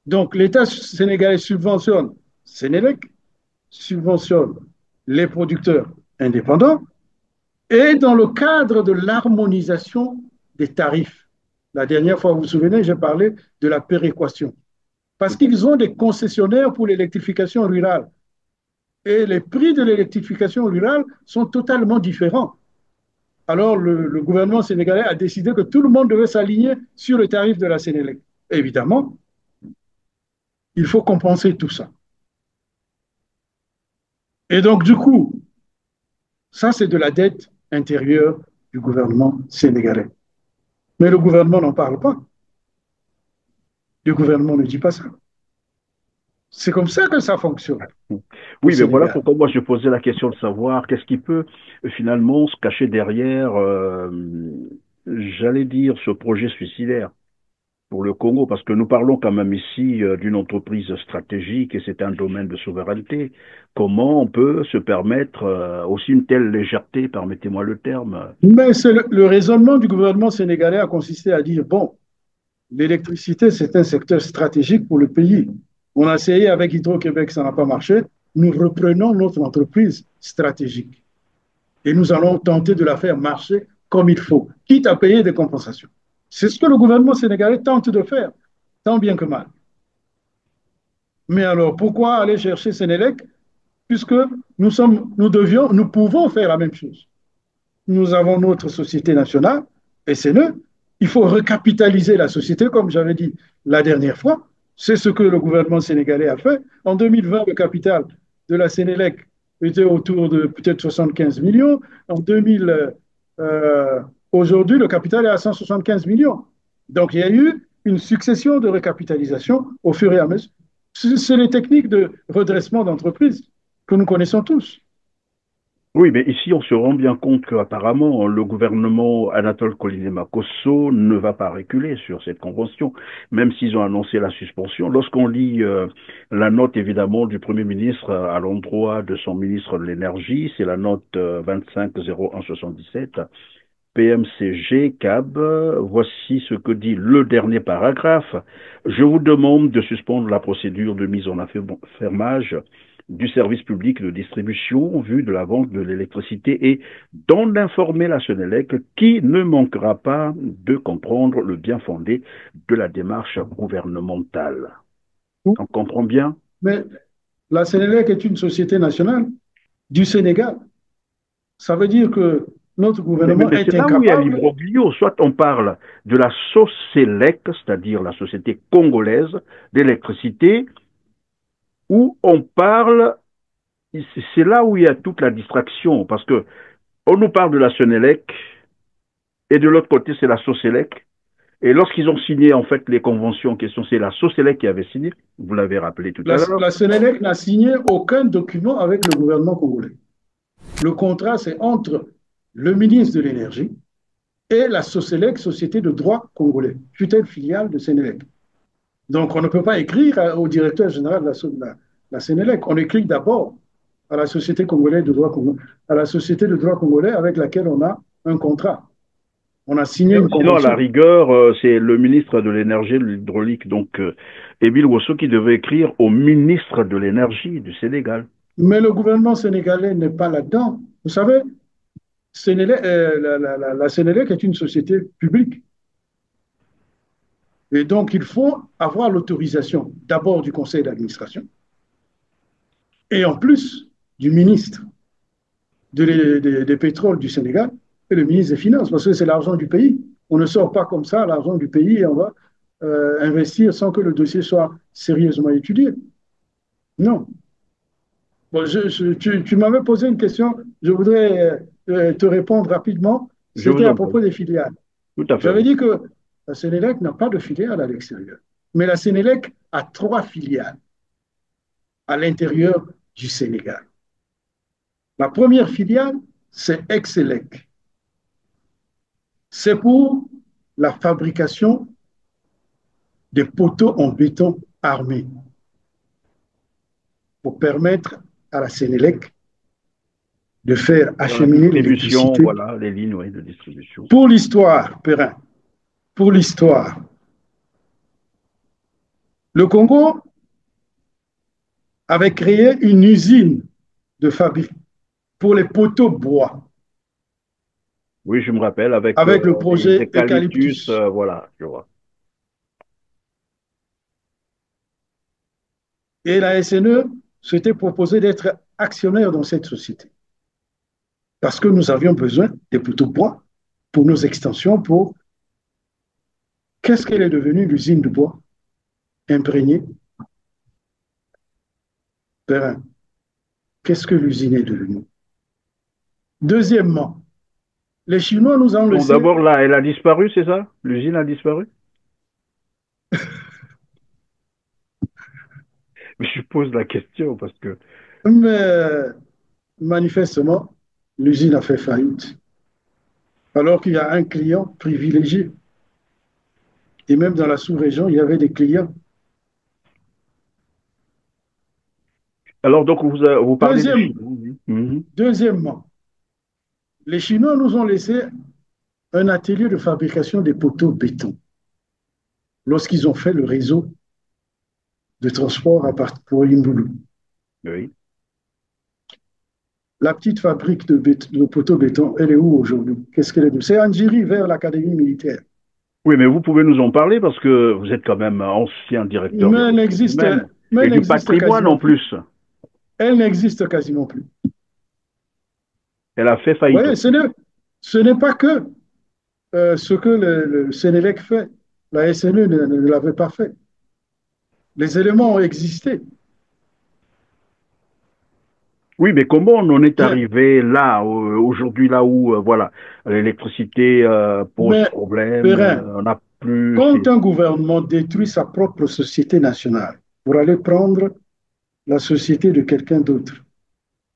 B: Donc, l'État sénégalais subventionne Sénélec, subventionne les producteurs indépendants, et dans le cadre de l'harmonisation des tarifs. La dernière fois, vous vous souvenez, j'ai parlé de la péréquation. Parce qu'ils ont des concessionnaires pour l'électrification rurale. Et les prix de l'électrification rurale sont totalement différents. Alors, le gouvernement sénégalais a décidé que tout le monde devait s'aligner sur le tarif de la Sénélec. Évidemment, il faut compenser tout ça. Et donc, du coup, ça, c'est de la dette intérieure du gouvernement sénégalais. Mais le gouvernement n'en parle pas. Le gouvernement ne dit pas ça. C'est comme ça que ça fonctionne au
A: Oui, mais voilà
B: Sénégal.
A: pourquoi moi je posais la question de savoir qu'est-ce qui peut finalement se cacher derrière, j'allais dire, ce projet suicidaire pour le Congo, parce que nous parlons quand même ici d'une entreprise stratégique et c'est un domaine de souveraineté. Comment on peut se permettre aussi une telle légèreté, permettez-moi le terme?
B: Mais c'est le raisonnement du gouvernement sénégalais a consisté à dire, bon, l'électricité, c'est un secteur stratégique pour le pays. On a essayé avec Hydro-Québec, ça n'a pas marché. Nous reprenons notre entreprise stratégique et nous allons tenter de la faire marcher comme il faut, quitte à payer des compensations. C'est ce que le gouvernement sénégalais tente de faire, tant bien que mal. Mais alors, pourquoi aller chercher Sénélec puisque nous pouvons faire la même chose. Nous avons notre société nationale, SNE. Il faut recapitaliser la société, comme j'avais dit la dernière fois. C'est ce que le gouvernement sénégalais a fait. En 2020, le capital de la Sénélec était autour de peut-être 75 millions. En 2000, aujourd'hui, le capital est à 175 millions. Donc, il y a eu une succession de recapitalisation au fur et à mesure. C'est les techniques de redressement d'entreprise que nous connaissons tous.
A: Oui, mais ici, on se rend bien compte qu'apparemment, le gouvernement Anatole Kolinema-Kosso ne va pas reculer sur cette convention, même s'ils ont annoncé la suspension. Lorsqu'on lit la note, évidemment, du Premier ministre à l'endroit de son ministre de l'Énergie, c'est la note 25-01-77, PMCG, CAB, voici ce que dit le dernier paragraphe. Je vous demande de suspendre la procédure de mise en affermage du service public de distribution en vue de la vente de l'électricité et d'en informer la Sénélec qui ne manquera pas de comprendre le bien fondé de la démarche gouvernementale. On comprend bien?
B: Mais la Sénélec est une société nationale du Sénégal. Ça veut dire que notre gouvernement
A: Mais c'est
B: est
A: là où il y a
B: incapable.
A: l'imbroglio. Soit on parle de la SOCELEC, c'est-à-dire la Société congolaise d'électricité, ou on parle, c'est là où il y a toute la distraction, parce que on nous parle de la Sénélec, et de l'autre côté, c'est la SOCELEC. Et lorsqu'ils ont signé, en fait, les conventions en question, c'est la SOCELEC qui avait signé, vous l'avez rappelé tout à l'heure.
B: La Sénélec n'a signé aucun document avec le gouvernement congolais. Le contrat, c'est entre le ministre de l'Énergie et la SOCELEC, Société de droit congolais, fut-elle filiale de Sénélec. Donc, on ne peut pas écrire au directeur général de la Sénélec. On écrit d'abord à la Société congolaise de droit congolais, à la Société de droit congolais avec laquelle on a un contrat. On a signé une
A: Sinon, à la
B: convention.
A: rigueur, c'est le ministre de l'Énergie et de l'Hydraulique, donc Émile Ouasso, qui devait écrire au ministre de l'Énergie du Sénégal.
B: Mais le gouvernement sénégalais n'est pas là-dedans. Vous savez, la Sénélec est une société publique. Et donc, il faut avoir l'autorisation d'abord du conseil d'administration et en plus du ministre des pétroles du Sénégal et le ministre des Finances, parce que c'est l'argent du pays. On ne sort pas comme ça l'argent du pays et on va investir sans que le dossier soit sérieusement étudié. Non. Bon, tu m'avais posé une question, je voudrais te répondre rapidement.
A: Je
B: C'était
A: vous
B: à
A: en prie.
B: propos des filiales.
A: Tout à fait,
B: J'avais
A: oui.
B: dit que la Sénélec n'a pas de filiale à l'extérieur. Mais la Sénélec a 3 filiales à l'intérieur du Sénégal. La première filiale, c'est Excelec. C'est pour la fabrication des poteaux en béton armé pour permettre à la Sénélec de faire
A: Dans la
B: acheminer
A: distribution,
B: l'électricité.
A: voilà, les lignes oui, de distribution.
B: Pour l'histoire, Perrin, pour l'histoire, le Congo avait créé une usine de fabrique pour les poteaux bois
A: Oui, je me rappelle, avec
B: avec le
A: les
B: projet
A: eucalyptus,
B: Eucalyptus.
A: voilà, je vois.
B: Et la SNE s'était proposé d'être actionnaire dans cette société parce que nous avions besoin des poteaux bois pour nos extensions, pour qu'est-ce qu'elle est devenue l'usine de bois imprégnée. Perrin, qu'est-ce que l'usine est devenue? Deuxièmement, les Chinois nous ont
A: Donc
B: laissé,
A: d'abord, là, elle a disparu, c'est ça? L'usine a disparu? Mais je pose la question parce que,
B: mais manifestement, l'usine a fait faillite, alors qu'il y a un client privilégié. Et même dans la sous-région, il y avait des clients.
A: alors donc vous parlez des
B: Deuxième,
A: Chinois. Oui. Mhm.
B: deuxièmement, les Chinois nous ont laissé un atelier de fabrication des poteaux béton lorsqu'ils ont fait le réseau de transport pour Imbulu.
A: Oui.
B: La petite fabrique de poteaux béton, elle est où aujourd'hui? Qu'est-ce qu'elle est? C'est Anjiri vers l'académie militaire.
A: Oui, mais vous pouvez nous en parler parce que vous êtes quand même ancien directeur des
B: Mais
A: ressources humaines et
B: elle
A: du
B: n'existe
A: patrimoine en
B: quasiment plus.
A: plus.
B: Elle n'existe quasiment plus.
A: Elle a fait
B: Vous
A: faillite
B: voyez,
A: aussi.
B: ce n'est pas que ce que le Sénélec fait. La SNE ne l'avait pas fait. Les éléments ont existé.
A: Oui, mais comment on en est
B: Bien.
A: arrivé là, aujourd'hui, là où, voilà, l'électricité pose
B: Mais,
A: problème,
B: Perrin,
A: on n'a plus.
B: quand un gouvernement détruit sa propre société nationale pour aller prendre la société de quelqu'un d'autre,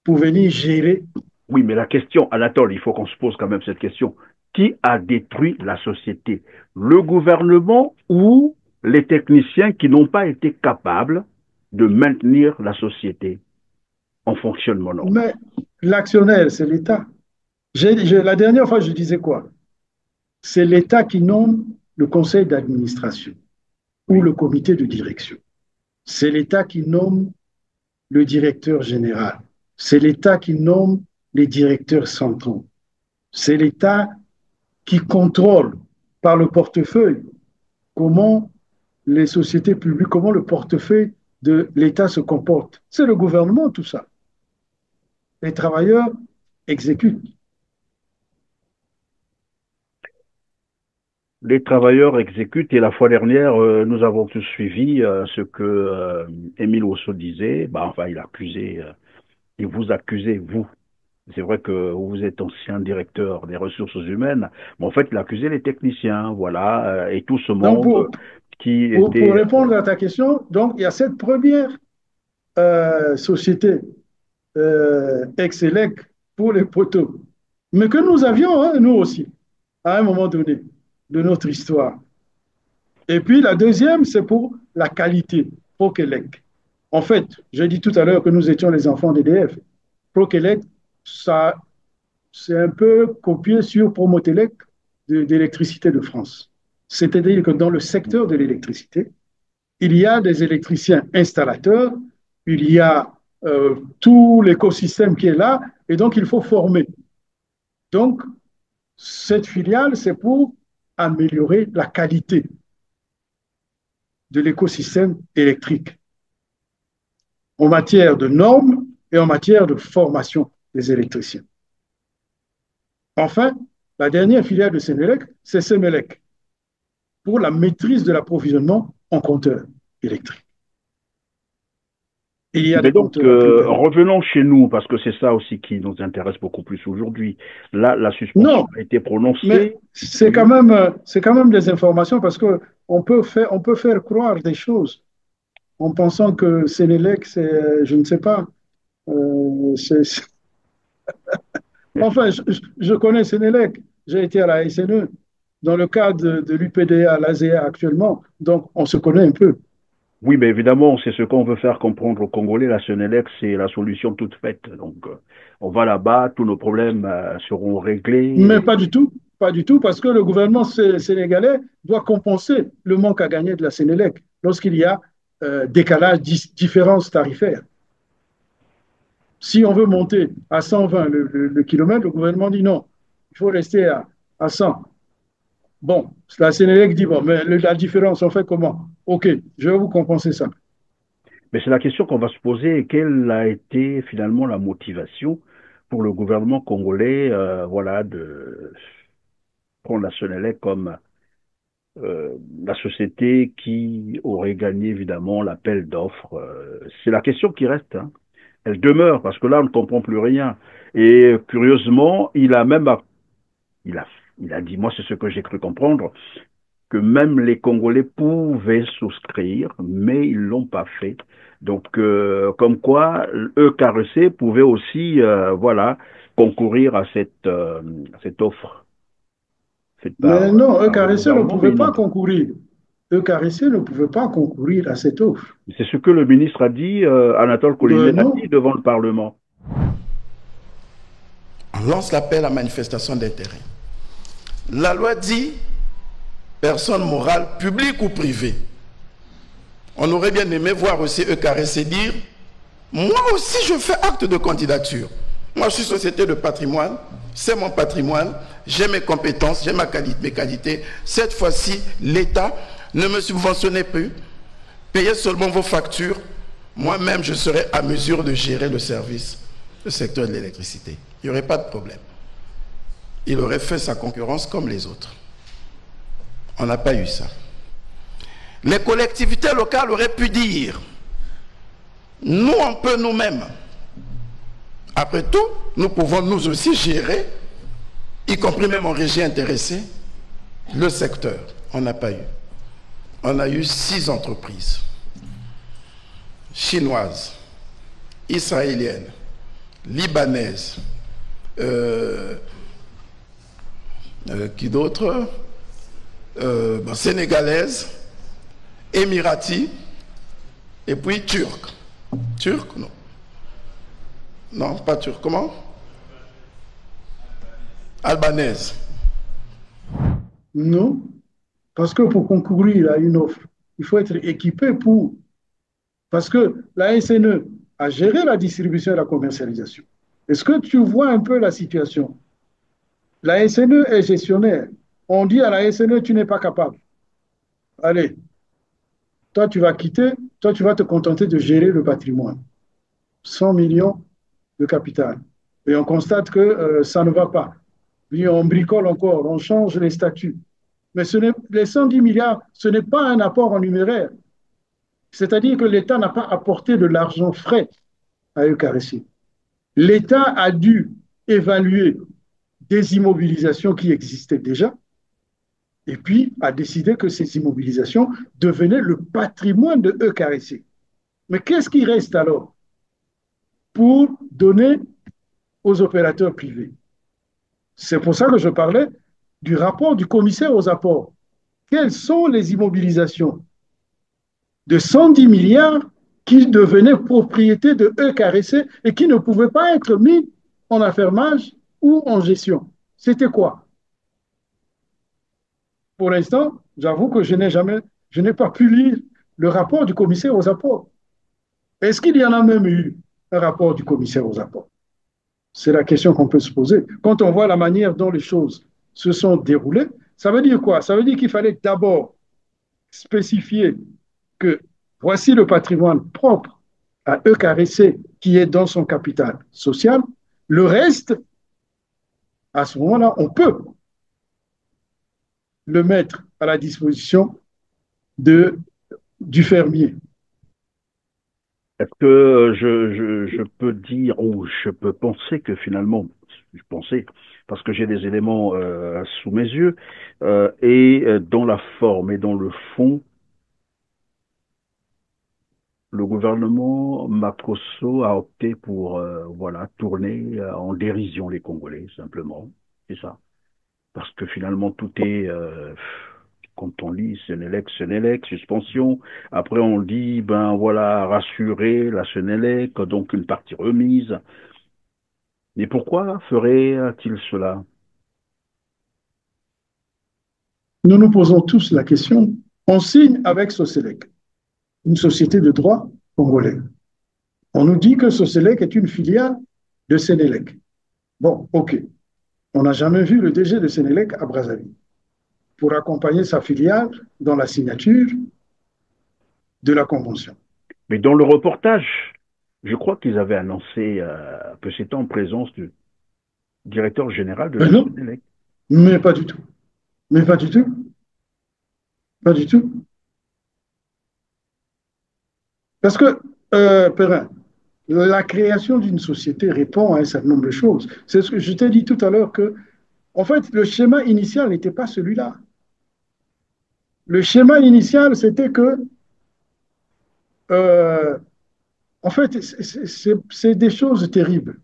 B: pour venir gérer,
A: Oui, mais la question, Anatole, il faut qu'on se pose quand même cette question. Qui a détruit la société? Le gouvernement ou les techniciens qui n'ont pas été capables de maintenir la société en fonctionnement normal?
B: mais l'actionnaire, c'est l'État. La dernière fois, je disais quoi? C'est l'État qui nomme le conseil d'administration ou
A: Oui.
B: le comité de direction. C'est l'État qui nomme le directeur général. C'est l'État qui nomme les directeurs centraux. C'est l'État qui contrôle par le portefeuille comment les sociétés publiques, comment le portefeuille de l'État se comporte. C'est le gouvernement, tout ça. Les travailleurs exécutent.
A: Les travailleurs exécutent et la fois dernière, nous avons tous suivi ce que Émile Osso disait. Bah, enfin, il vous accusait, vous. C'est vrai que vous êtes ancien directeur des ressources humaines, mais en fait, il accusait les techniciens, voilà, et tout ce
B: Donc,
A: monde qui
B: pour
A: était...
B: répondre à ta question, donc, il y a cette première société Excelec pour les poteaux, mais que nous avions, hein, nous aussi, à un moment donné de notre histoire. Et puis la deuxième, c'est pour la qualité, Prokelec. En fait, j'ai dit tout à l'heure que nous étions les enfants d'EDF. Prokelec, ça, c'est un peu copié sur Promotelec d'électricité de France. C'est-à-dire que dans le secteur de l'électricité, il y a des électriciens installateurs, il y a tout l'écosystème qui est là, et donc il faut former. Donc, cette filiale, c'est pour améliorer la qualité de l'écosystème électrique en matière de normes et en matière de formation des électriciens. Enfin, la dernière filiale de Sénélec, c'est Sémélec, pour la maîtrise de l'approvisionnement en compteurs électriques. Et il y a
A: Mais
B: des
A: donc,
B: compteurs à plus d'un.
A: revenons chez nous, parce que c'est ça aussi qui nous intéresse beaucoup plus aujourd'hui. Là, la suspension
B: Non,
A: a été
B: mais
A: prononcée,
B: c'est
A: oui.
B: quand même des informations parce qu'on on peut faire croire des choses en pensant que Sénélec, c'est, je ne sais pas, c'est. Enfin, je connais Sénélec, j'ai été à la SNE dans le cadre de l'UPDA, l'ASEA actuellement, donc on se connaît un peu.
A: Oui, mais évidemment, c'est ce qu'on veut faire comprendre aux Congolais. La Sénélec, c'est la solution toute faite. Donc, on va là-bas, tous nos problèmes seront
B: Mais
A: réglés.
B: pas du tout, parce que le gouvernement sénégalais doit compenser le manque à gagner de la Sénélec lorsqu'il y a décalage, différence tarifaire. Si on veut monter à 120 le kilomètre, le gouvernement dit non, il faut rester à 100. Bon, la Sénélec dit, bon, mais la différence, on fait comment? OK, je vais vous compenser ça.
A: Mais c'est la question qu'on va se poser. Quelle a été finalement la motivation pour le gouvernement congolais, voilà, de prendre la Sénélec comme la société qui aurait gagné évidemment l'appel d'offres. C'est la question qui reste, hein. Elle demeure parce que là on ne comprend plus rien. Et curieusement, il a, il a dit, moi c'est ce que j'ai cru comprendre, que même les Congolais pouvaient souscrire, mais ils l'ont pas fait. Donc, comme quoi, EKRC pouvait aussi, voilà, concourir à cette offre faite
B: Mais non,
A: par le
B: EKRC ne
A: gouvernement, mais
B: pouvait
A: ils n'ont
B: pas
A: pas.
B: concourir. EKRC ne pouvait pas concourir à cette offre.
A: C'est ce que le ministre a dit, Anatole
B: Ben
A: Collinet a
B: non.
A: dit devant le Parlement.
C: On lance l'appel à manifestation d'intérêt. La loi dit personne morale, publique ou privée. On aurait bien aimé voir aussi EKRC dire moi aussi je fais acte de candidature. Moi je suis société de patrimoine, c'est mon patrimoine, j'ai mes compétences, j'ai mes qualités. Cette fois-ci, l'État ne me subventionnez plus, payez seulement vos factures. Moi-même, je serai à mesure de gérer le service, le secteur de l'électricité. Il n'y aurait pas de problème. Il aurait fait sa concurrence comme les autres. On n'a pas eu ça. Les collectivités locales auraient pu dire, nous, on peut nous-mêmes. Après tout, nous pouvons nous aussi gérer, y compris même en régie intéressée, le secteur. On n'a pas eu. On a eu 6 entreprises chinoises, israéliennes, libanaises, qui d'autre, sénégalaises, émiratis, et puis turcs. Turcs, non. Non, pas turcs. Comment? Albanaise.
B: Non, parce que pour concourir à une offre, il faut être équipé pour. Parce que la SNE, à gérer la distribution et la commercialisation. Est-ce que tu vois un peu la situation? La SNE est gestionnaire. On dit à la SNE, tu n'es pas capable. Allez, toi, tu vas quitter, toi, tu vas te contenter de gérer le patrimoine. 100 millions de capital. Et on constate que ça ne va pas. Puis on bricole encore, on change les statuts. Mais les 110 milliards, ce n'est pas un apport en numéraire. C'est-à-dire que l'État n'a pas apporté de l'argent frais à EKRC. L'État a dû évaluer des immobilisations qui existaient déjà et puis a décidé que ces immobilisations devenaient le patrimoine de EKRC. Mais qu'est-ce qui reste alors pour donner aux opérateurs privés? C'est pour ça que je parlais du rapport du commissaire aux apports. Quelles sont les immobilisations de 110 milliards qui devenaient propriété de EKRC et qui ne pouvaient pas être mis en affermage ou en gestion? C'était quoi? Pour l'instant, j'avoue que je n'ai pas pu lire le rapport du commissaire aux apports. Est-ce qu'il y en a même eu un rapport du commissaire aux apports? C'est la question qu'on peut se poser. Quand on voit la manière dont les choses se sont déroulées, ça veut dire quoi? Ça veut dire qu'il fallait d'abord spécifier que voici le patrimoine propre à EKRC qui est dans son capital social. Le reste, à ce moment-là, on peut le mettre à la disposition du fermier.
A: Est-ce que je peux dire ou je peux penser que finalement, je pensais, parce que j'ai des éléments sous mes yeux, et dans la forme et dans le fond, le gouvernement Makosso a opté pour voilà tourner en dérision les Congolais, simplement. C'est ça. Parce que finalement, tout est, quand on lit Sénélec, suspension. Après, on dit, ben voilà, rassurer la Sénélec, donc une partie remise. Mais pourquoi ferait-il cela?
B: Nous nous posons tous la question. On signe avec Soselec, une société de droit congolais. On nous dit que Soselec est une filiale de Sénélec. Bon, OK. On n'a jamais vu le DG de Sénélec à Brazzaville pour accompagner sa filiale dans la signature de la convention.
A: Mais dans le reportage, je crois qu'ils avaient annoncé que c'était en présence du directeur général de la Sénélec.
B: Mais pas du tout. Mais pas du tout. Pas du tout. Parce que, Perrin, la création d'une société répond à un certain nombre de choses. C'est ce que je t'ai dit tout à l'heure que, en fait, le schéma initial n'était pas celui-là. Le schéma initial, c'était que, en fait, c'est des choses terribles.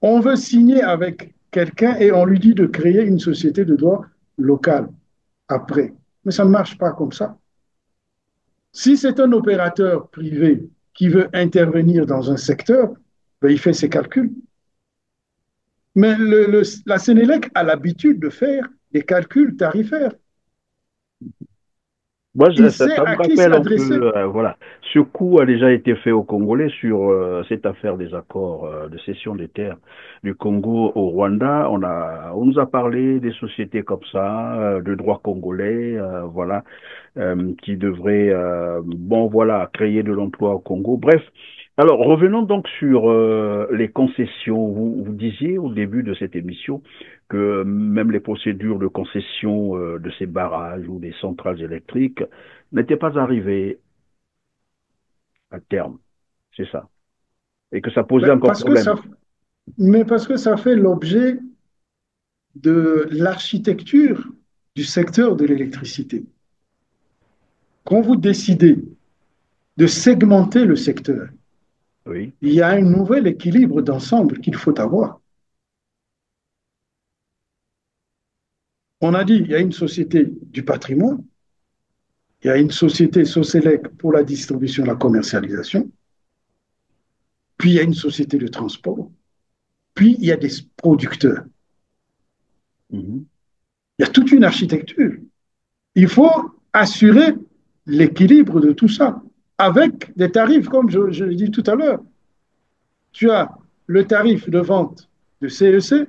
B: On veut signer avec quelqu'un et on lui dit de créer une société de droit local après. Mais ça ne marche pas comme ça. Si c'est un opérateur privé qui veut intervenir dans un secteur, ben, il fait ses calculs. Mais la Sénélec a l'habitude de faire des calculs tarifaires.
A: Moi, ça me rappelle un peu, voilà, ce coup a déjà été fait aux Congolais sur cette affaire des accords de cession des terres du Congo au Rwanda. On nous a parlé des sociétés comme ça, de droit congolais, voilà, qui devraient, bon, voilà, créer de l'emploi au Congo. Bref. Alors, revenons donc sur les concessions. Vous disiez au début de cette émission que même les procédures de concession de ces barrages ou des centrales électriques n'étaient pas arrivées à terme. C'est ça. Et que ça posait encore problème.
B: Mais parce que ça fait l'objet de l'architecture du secteur de l'électricité. Quand vous décidez de segmenter le secteur,
A: oui,
B: il y a un nouvel équilibre d'ensemble qu'il faut avoir. On a dit, il y a une société du patrimoine, il y a une société Soselec pour la distribution et la commercialisation, puis il y a une société de transport, puis il y a des producteurs. Il y a toute une architecture. Il faut assurer l'équilibre de tout ça. avec des tarifs, comme je l'ai dit tout à l'heure. Tu as le tarif de vente de CEC,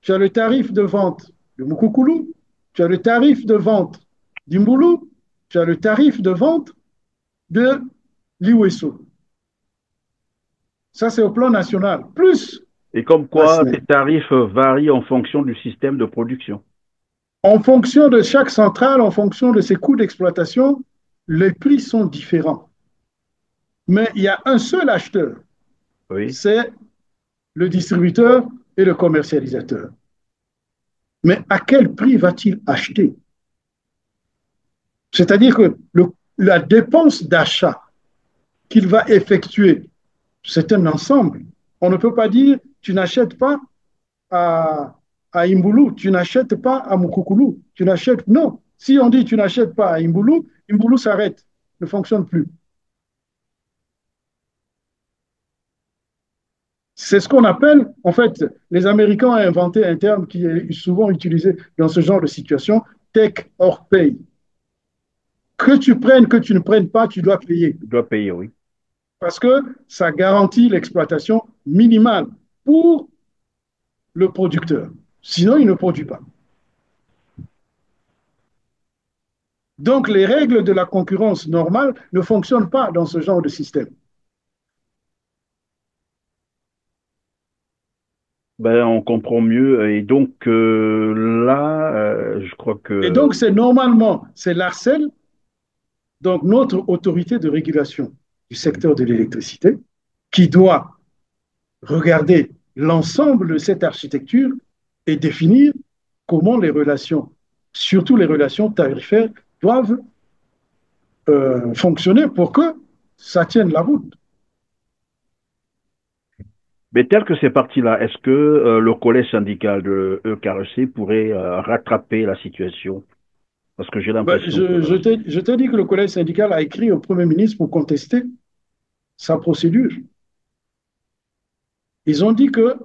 B: tu as le tarif de vente de Mukukulu, tu as le tarif de vente d'Imboulou, tu as le tarif de vente de l'Iweso. Ça, c'est au plan national. Plus,
A: Et comme quoi, ces tarifs varient en fonction du système de production.
B: En fonction de chaque centrale, en fonction de ses coûts d'exploitation, les prix sont différents. Mais il y a un seul acheteur,
A: Oui.
B: c'est le distributeur et le commercialisateur. Mais à quel prix va-t-il acheter? C'est-à-dire que la dépense d'achat qu'il va effectuer, c'est un ensemble. On ne peut pas dire tu n'achètes pas à Imboulou, tu n'achètes pas à Mukukulu, tu n'achètes. Non. Si on dit tu n'achètes pas à Imboulou, Imboulou s'arrête, ne fonctionne plus. C'est ce qu'on appelle, en fait, les Américains ont inventé un terme qui est souvent utilisé dans ce genre de situation, take or pay. Que tu prennes, que tu ne prennes pas, tu dois payer.
A: Tu dois payer, oui.
B: Parce que ça garantit l'exploitation minimale pour le producteur. Sinon, il ne produit pas. Donc, les règles de la concurrence normale ne fonctionnent pas dans ce genre de système.
A: Ben, on comprend mieux. Et donc, là, je crois que...
B: Et donc, c'est l'ARCEL, donc notre autorité de régulation du secteur de l'électricité, qui doit regarder l'ensemble de cette architecture et définir comment les relations, surtout les relations tarifaires, doivent fonctionner pour que ça tienne la route.
A: Mais tel que c'est parti là, est-ce que le collège syndical de EKRC pourrait rattraper la situation? Parce que j'ai l'impression que...
B: Je t'ai dit que le collège syndical a écrit au Premier ministre pour contester sa procédure. Ils ont dit que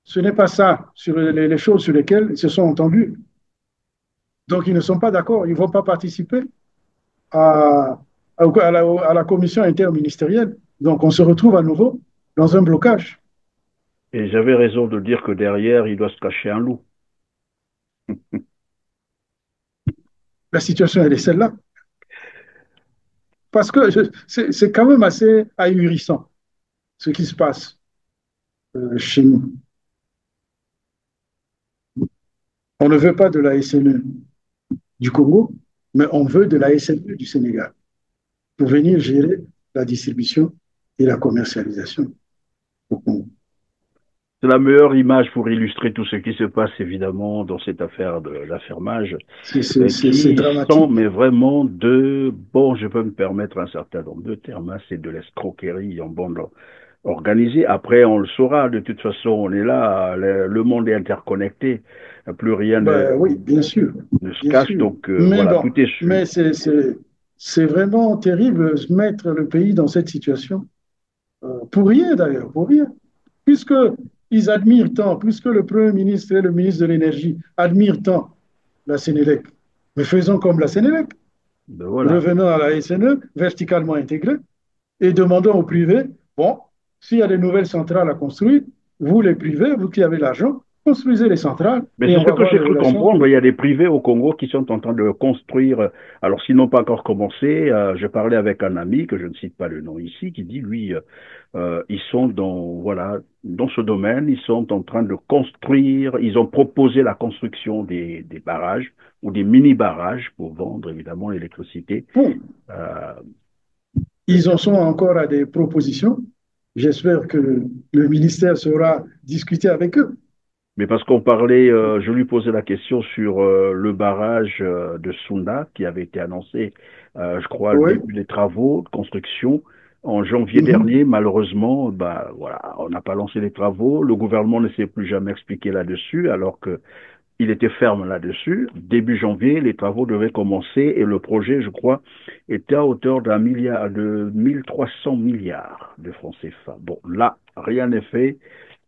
B: ce n'est pas ça, sur les choses sur lesquelles ils se sont entendus. Donc, ils ne sont pas d'accord, ils ne vont pas participer à la commission interministérielle. Donc, on se retrouve à nouveau dans un blocage.
A: Et j'avais raison de dire que derrière, il doit se cacher un loup.
B: La situation, elle est celle-là. Parce que c'est quand même assez ahurissant ce qui se passe chez nous. On ne veut pas de la SNE du Congo, mais on veut de la SNE du Sénégal pour venir gérer la distribution et la commercialisation au Congo.
A: C'est la meilleure image pour illustrer tout ce qui se passe, évidemment, dans cette affaire de l'affermage.
B: C'est dramatique.
A: Sont, mais vraiment bon, je peux me permettre un certain nombre de termes, hein, c'est de l'escroquerie en bande organisée. Après, on le saura, de toute façon, on est là, le monde est interconnecté, plus rien
B: oui, bien sûr,
A: ne se cache,
B: sûr.
A: donc
B: mais
A: voilà,
B: bon,
A: tout est su.
B: Mais c'est vraiment terrible de mettre le pays dans cette situation. Pour rien d'ailleurs, pour rien. Puisque ils admirent tant, puisque le Premier ministre et le ministre de l'Énergie admirent tant la Sénélec. Mais faisons comme la Sénélec.
A: Ben voilà.
B: Revenons à la SNE, verticalement intégrée, et demandons au privé, bon, s'il y a des nouvelles centrales à construire, vous les privés, vous qui avez l'argent, construisez les centrales.
A: Mais c'est ce que j'ai cru comprendre. Il y a des privés au Congo qui sont en train de construire. Alors, s'ils n'ont pas encore commencé, je parlais avec un ami, que je ne cite pas le nom ici, qui dit, lui, ils sont dans ce domaine, ils sont en train de construire, ils ont proposé la construction des barrages ou des mini-barrages pour vendre, évidemment, l'électricité.
B: Ils en sont encore à des propositions. J'espère que le ministère saura discuter avec eux.
A: Mais parce qu'on parlait, je lui posais la question sur le barrage de Sunda qui avait été annoncé, je crois, le début des travaux de construction en janvier dernier. Malheureusement, bah voilà, on n'a pas lancé les travaux. Le gouvernement ne s'est plus jamais expliqué là-dessus, alors que il était ferme là-dessus. Début janvier, les travaux devaient commencer et le projet, je crois, était à hauteur de 1300 milliards de francs CFA. Bon, là, rien n'est fait.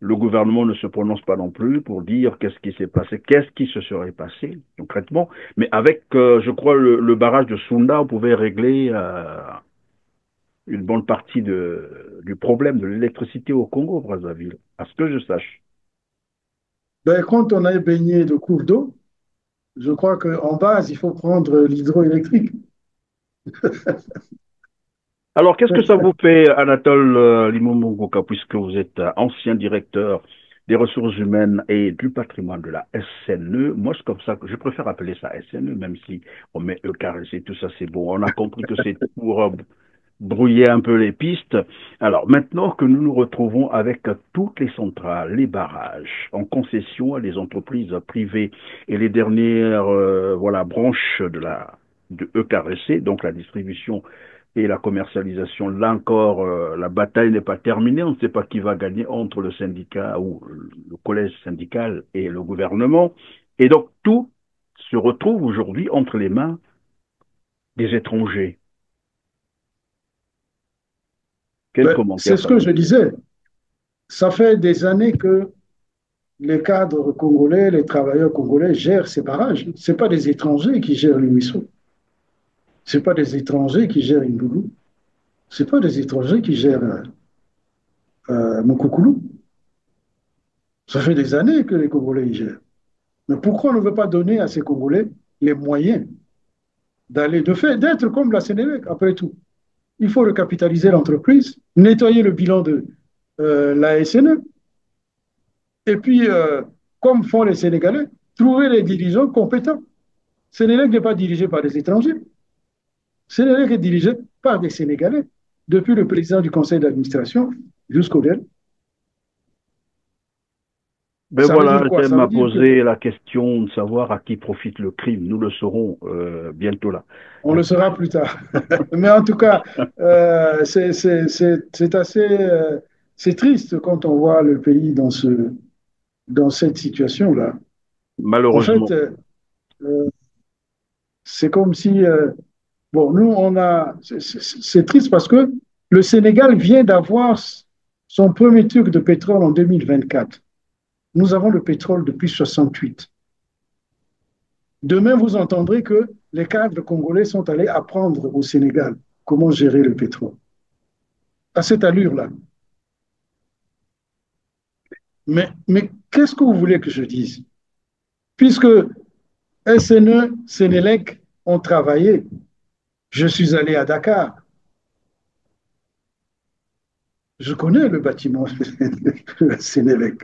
A: Le gouvernement ne se prononce pas non plus pour dire qu'est-ce qui s'est passé, qu'est-ce qui se serait passé concrètement. Mais avec, je crois, le barrage de Sunda, on pouvait régler une bonne partie du problème de l'électricité au Congo, Brazzaville, à ce que je sache.
B: Ben, quand on est baigné de cours d'eau, je crois qu'en base, il faut prendre l'hydroélectrique.
A: Alors, qu'est-ce que ça vous fait, Anatole Limomongouka, puisque vous êtes ancien directeur des ressources humaines et du patrimoine de la SNE? Moi, c'est comme ça que je préfère appeler ça SNE, même si on met EKRC, tout ça, c'est bon. On a compris que c'est pour brouiller un peu les pistes. Alors, maintenant que nous nous retrouvons avec toutes les centrales, les barrages en concession à des entreprises privées et les dernières voilà, branches de EKRC, donc la distribution et la commercialisation, là encore, la bataille n'est pas terminée. On ne sait pas qui va gagner entre le syndicat ou le collège syndical et le gouvernement. Et donc, tout se retrouve aujourd'hui entre les mains des étrangers. Quel
B: Ben, c'est
A: commentaire
B: ce
A: ça
B: que
A: vous
B: je
A: fait?
B: disais. Ça fait des années que les cadres congolais, les travailleurs congolais gèrent ces barrages. Ce pas des étrangers qui gèrent le Missou. Ce pas des étrangers qui gèrent Indoulou. Ce pas des étrangers qui gèrent Mokoukoulou. Ça fait des années que les Congolais y gèrent. Mais pourquoi on ne veut pas donner à ces Congolais les moyens d'aller, de fait, d'être comme la Sénélec, après tout? Il faut recapitaliser l'entreprise, nettoyer le bilan de la SNE, et puis, comme font les Sénégalais, trouver les dirigeants compétents. Sénélec n'est pas dirigé par des étrangers. Sénélec est dirigé par des Sénégalais, depuis le président du conseil d'administration jusqu'au dernier.
A: Ben
B: Ça veut dire
A: voilà,
B: quoi?
A: j'aime
B: Ça
A: à
B: veut dire que
A: poser la question de savoir à qui profite le crime. Nous le saurons bientôt là.
B: on le saura plus tard. Mais en tout cas, c'est assez c'est triste quand on voit le pays dans cette situation-là. En fait,
A: Malheureusement.
B: c'est comme si, bon, nous, c'est triste parce que le Sénégal vient d'avoir son premier truc de pétrole en 2024. Nous avons le pétrole depuis 68. Demain, vous entendrez que les cadres congolais sont allés apprendre au Sénégal comment gérer le pétrole. À cette allure-là. Mais qu'est-ce que vous voulez que je dise? Puisque SNE, Sénélec ont travaillé, je suis allé à Dakar. Je connais le bâtiment de Sénélec.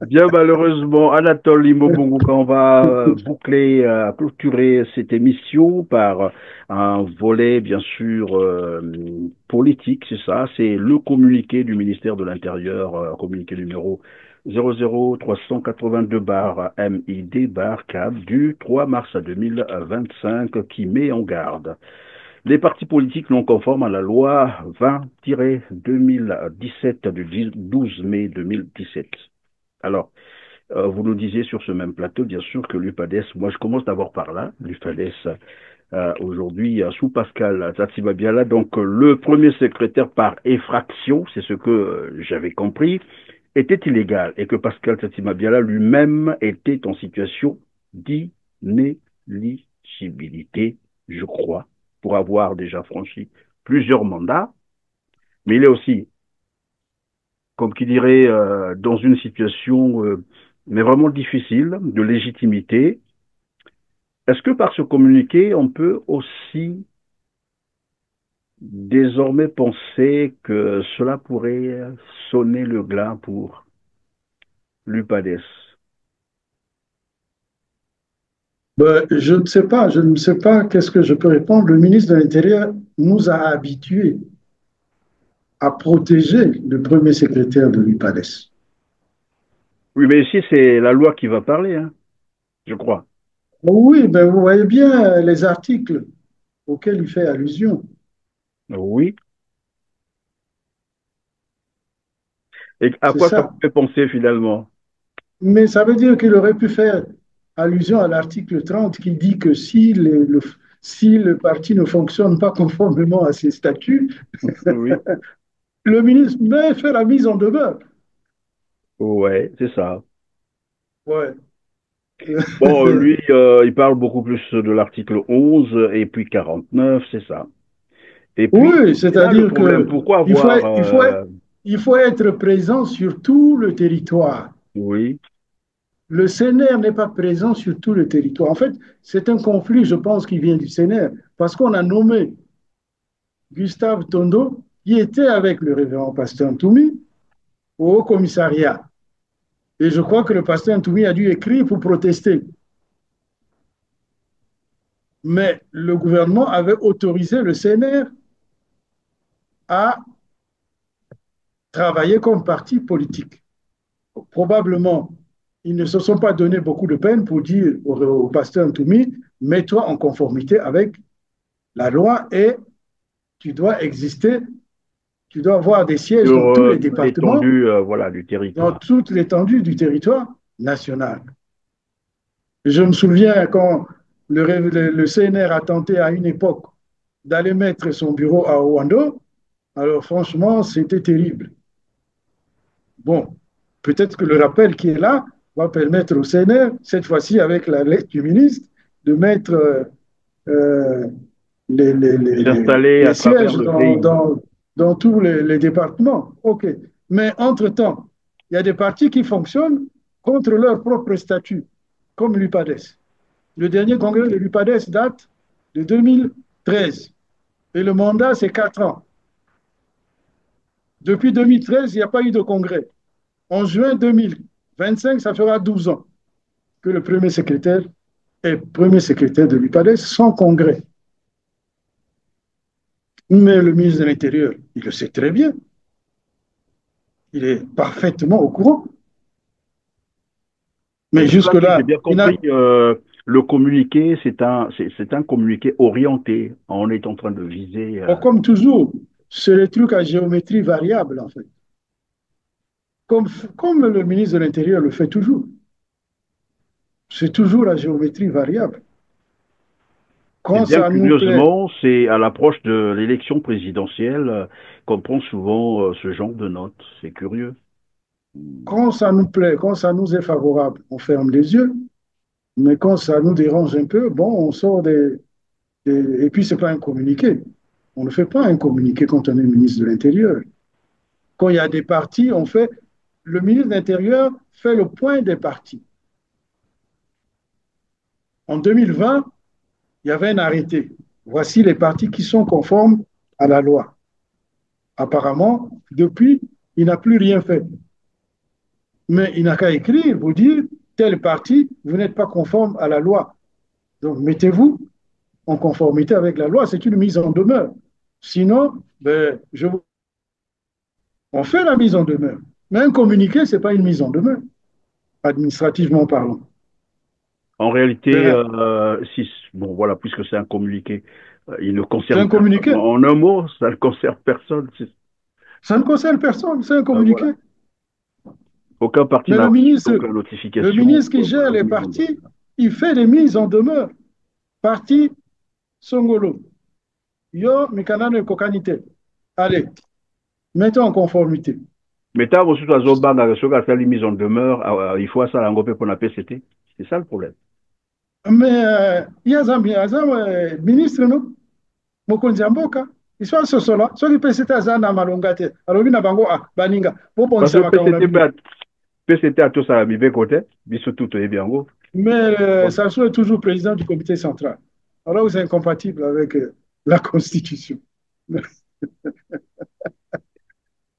A: Bien malheureusement, Anatole Limobongo, on va boucler, clôturer cette émission par un volet bien sûr politique, c'est ça, c'est le communiqué du ministère de l'Intérieur, communiqué numéro 00382-MID-CAB du 3 mars 2025 qui met en garde les partis politiques non conformes à la loi 20-2017 du 12 mai 2017. Alors, vous nous disiez sur ce même plateau, bien sûr, que l'UPADES, moi je commence d'abord par là, l'UPADES, aujourd'hui, sous Pascal Tatsima Biala, donc le premier secrétaire par effraction, c'est ce que j'avais compris, était illégal et que Pascal Tatsima Biala lui-même était en situation d'inéligibilité, je crois, pour avoir déjà franchi plusieurs mandats, mais il est aussi comme qui dirait, dans une situation, mais vraiment difficile, de légitimité. Est-ce que par ce communiqué, on peut aussi désormais penser que cela pourrait sonner le glas pour l'UPADES?
B: Ben, je ne sais pas qu'est-ce que je peux répondre. Le ministre de l'Intérieur nous a habitués à protéger le premier secrétaire de l'UPADES.
A: Oui, mais ici, c'est la loi qui va parler, hein, je crois.
B: Oui, ben vous voyez bien les articles auxquels il fait allusion.
A: Oui. Et à
B: C'est
A: quoi ça vous
B: ça.
A: fait penser finalement?
B: Mais ça veut dire qu'il aurait pu faire allusion à l'article 30 qui dit que si le parti ne fonctionne pas conformément à ses statuts,
A: Oui.
B: le ministre fait la mise en demeure.
A: Ouais, c'est ça.
B: Ouais.
A: Bon, lui, il parle beaucoup plus de l'article 11 et puis 49, c'est ça. Et puis,
B: Oui,
A: c'est là le
B: c'est-à-dire
A: problème.
B: que
A: Pourquoi
B: il faut,
A: avoir...
B: il faut, il faut être présent sur tout le territoire.
A: oui,
B: Le CNR n'est pas présent sur tout le territoire. En fait, c'est un conflit, je pense, qui vient du CNR, parce qu'on a nommé Gustave Tondo, qui était avec le révérend pasteur Ntoumi, au Haut Commissariat. Et je crois que le pasteur Ntoumi a dû écrire pour protester. Mais le gouvernement avait autorisé le CNR à travailler comme parti politique. Probablement, ils ne se sont pas donné beaucoup de peine pour dire au pasteur Ntoumi, mets-toi en conformité avec la loi et tu dois exister, tu dois avoir des sièges dans
A: sur
B: tous les départements,
A: l'étendue voilà, du
B: dans
A: territoire.
B: toute l'étendue du territoire national. Je me souviens quand le CNR a tenté à une époque d'aller mettre son bureau à Ouando, alors franchement, c'était terrible. Bon, peut-être que le rappel qui est là va permettre au CNR, cette fois-ci avec la lettre du ministre, de mettre euh,
A: S'installer à
B: les
A: travers
B: sièges
A: le pays.
B: dans tous les départements. OK. Mais entre-temps, il y a des partis qui fonctionnent contre leur propre statut, comme l'UPADES. Le dernier congrès de l'UPADES date de 2013 et le mandat, c'est 4 ans. Depuis 2013, il n'y a pas eu de congrès. En juin 2025, ça fera 12 ans que le premier secrétaire est premier secrétaire de l'UPADES sans congrès. Mais le ministre de l'Intérieur, il le sait très bien. Il est parfaitement au courant. Mais
A: Donc là, si j'ai
B: jusque-là,
A: bien compris, le communiqué, c'est un communiqué orienté. On est en train de viser.
B: comme toujours, c'est les trucs à géométrie variable, en fait. Comme le ministre de l'Intérieur le fait toujours. C'est toujours la géométrie variable.
A: Et
B: Quand
A: bien
B: ça nous plaît,
A: curieusement, c'est à l'approche de l'élection présidentielle qu'on prend souvent ce genre de notes. C'est curieux.
B: quand ça nous plaît, quand ça nous est favorable, on ferme les yeux. Mais quand ça nous dérange un peu, bon, on sort et puis, ce n'est pas un communiqué. On ne fait pas un communiqué quand on est ministre de l'Intérieur. Quand il y a des partis, on fait. Le ministre de l'Intérieur fait le point des partis. En 2020, il y avait un arrêté. Voici les partis qui sont conformes à la loi. Apparemment, depuis, il n'a plus rien fait. Mais il n'a qu'à écrire, vous dire, tel parti, vous n'êtes pas conforme à la loi. Donc, mettez-vous en conformité avec la loi. C'est une mise en demeure. Sinon, ben, on fait la mise en demeure. Mais un communiqué, ce n'est pas une mise en demeure, administrativement parlant.
A: En réalité,
B: Ben,
A: si, bon voilà, puisque c'est un communiqué, il ne
B: c'est
A: concerne
B: un
A: personne.
B: communiqué.
A: En un mot, ça ne concerne personne.
B: Ça ne concerne personne, c'est un
A: Voilà.
B: communiqué.
A: Aucun parti
B: Mais
A: n'a
B: le
A: reçu
B: ministre,
A: donc la
B: le
A: notification
B: ministre qui gère
A: de
B: les
A: mise en demeure.
B: partis, il fait des mises en demeure. Parti Songolo. Yo, Mikanano et Kokanite. Allez, mettons en conformité.
A: Mais tu as reçu ta zoba, tu as fait la mise en demeure, il faut ça, l'engopé pour la PCT. C'est ça le problème.
B: Mais il y a un ministre, non? Mokonzi Mboka. Ils sont ce cela. Ceux qui peuvent à na malongate. Alors, il y a bango à Baninga. Pour bon,
A: Parce
B: ça
A: que
B: va quand on a vu.
A: PCT a tout ça à vivre côté, biso tout est bien gros.
B: Mais Sassou est toujours président du comité central. Alors, c'est incompatible avec la Constitution.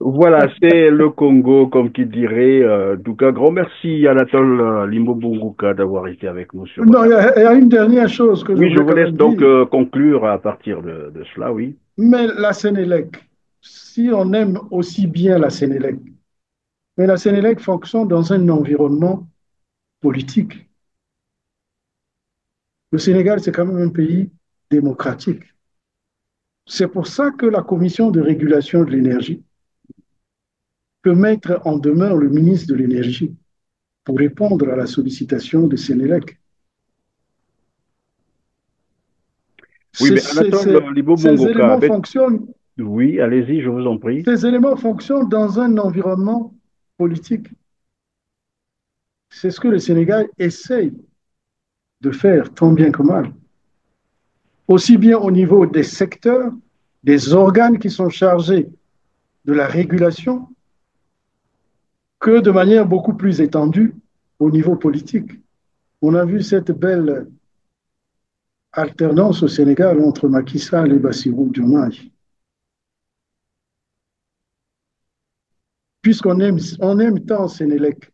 A: Voilà, c'est le Congo, comme qui dirait. En tout cas, grand merci à Anatole Limbobunguka d'avoir été avec nous sur.
B: Non, il y a une dernière chose que je
A: Oui, je
B: voulais
A: vous
B: quand
A: laisse
B: même
A: donc
B: dire.
A: conclure à partir de cela, oui.
B: Mais la Sénélec, si on aime aussi bien la Sénélec, mais la Sénélec fonctionne dans un environnement politique. Le Sénégal, c'est quand même un pays démocratique. C'est pour ça que la Commission de régulation de l'énergie peut mettre en demeure le ministre de l'Énergie pour répondre à la sollicitation de Sénélec.
A: Oui, mais Anatole
B: Ces
A: Limbobunguka,
B: éléments fonctionnent,
A: oui, allez-y, je vous en prie.
B: ces éléments fonctionnent dans un environnement politique. C'est ce que le Sénégal essaye de faire tant bien que mal. Aussi bien au niveau des secteurs des organes qui sont chargés de la régulation que de manière beaucoup plus étendue au niveau politique. On a vu cette belle alternance au Sénégal entre Macky Sall et Bassirou Diomaye. Puisqu'on aime, on aime tant Sénélec.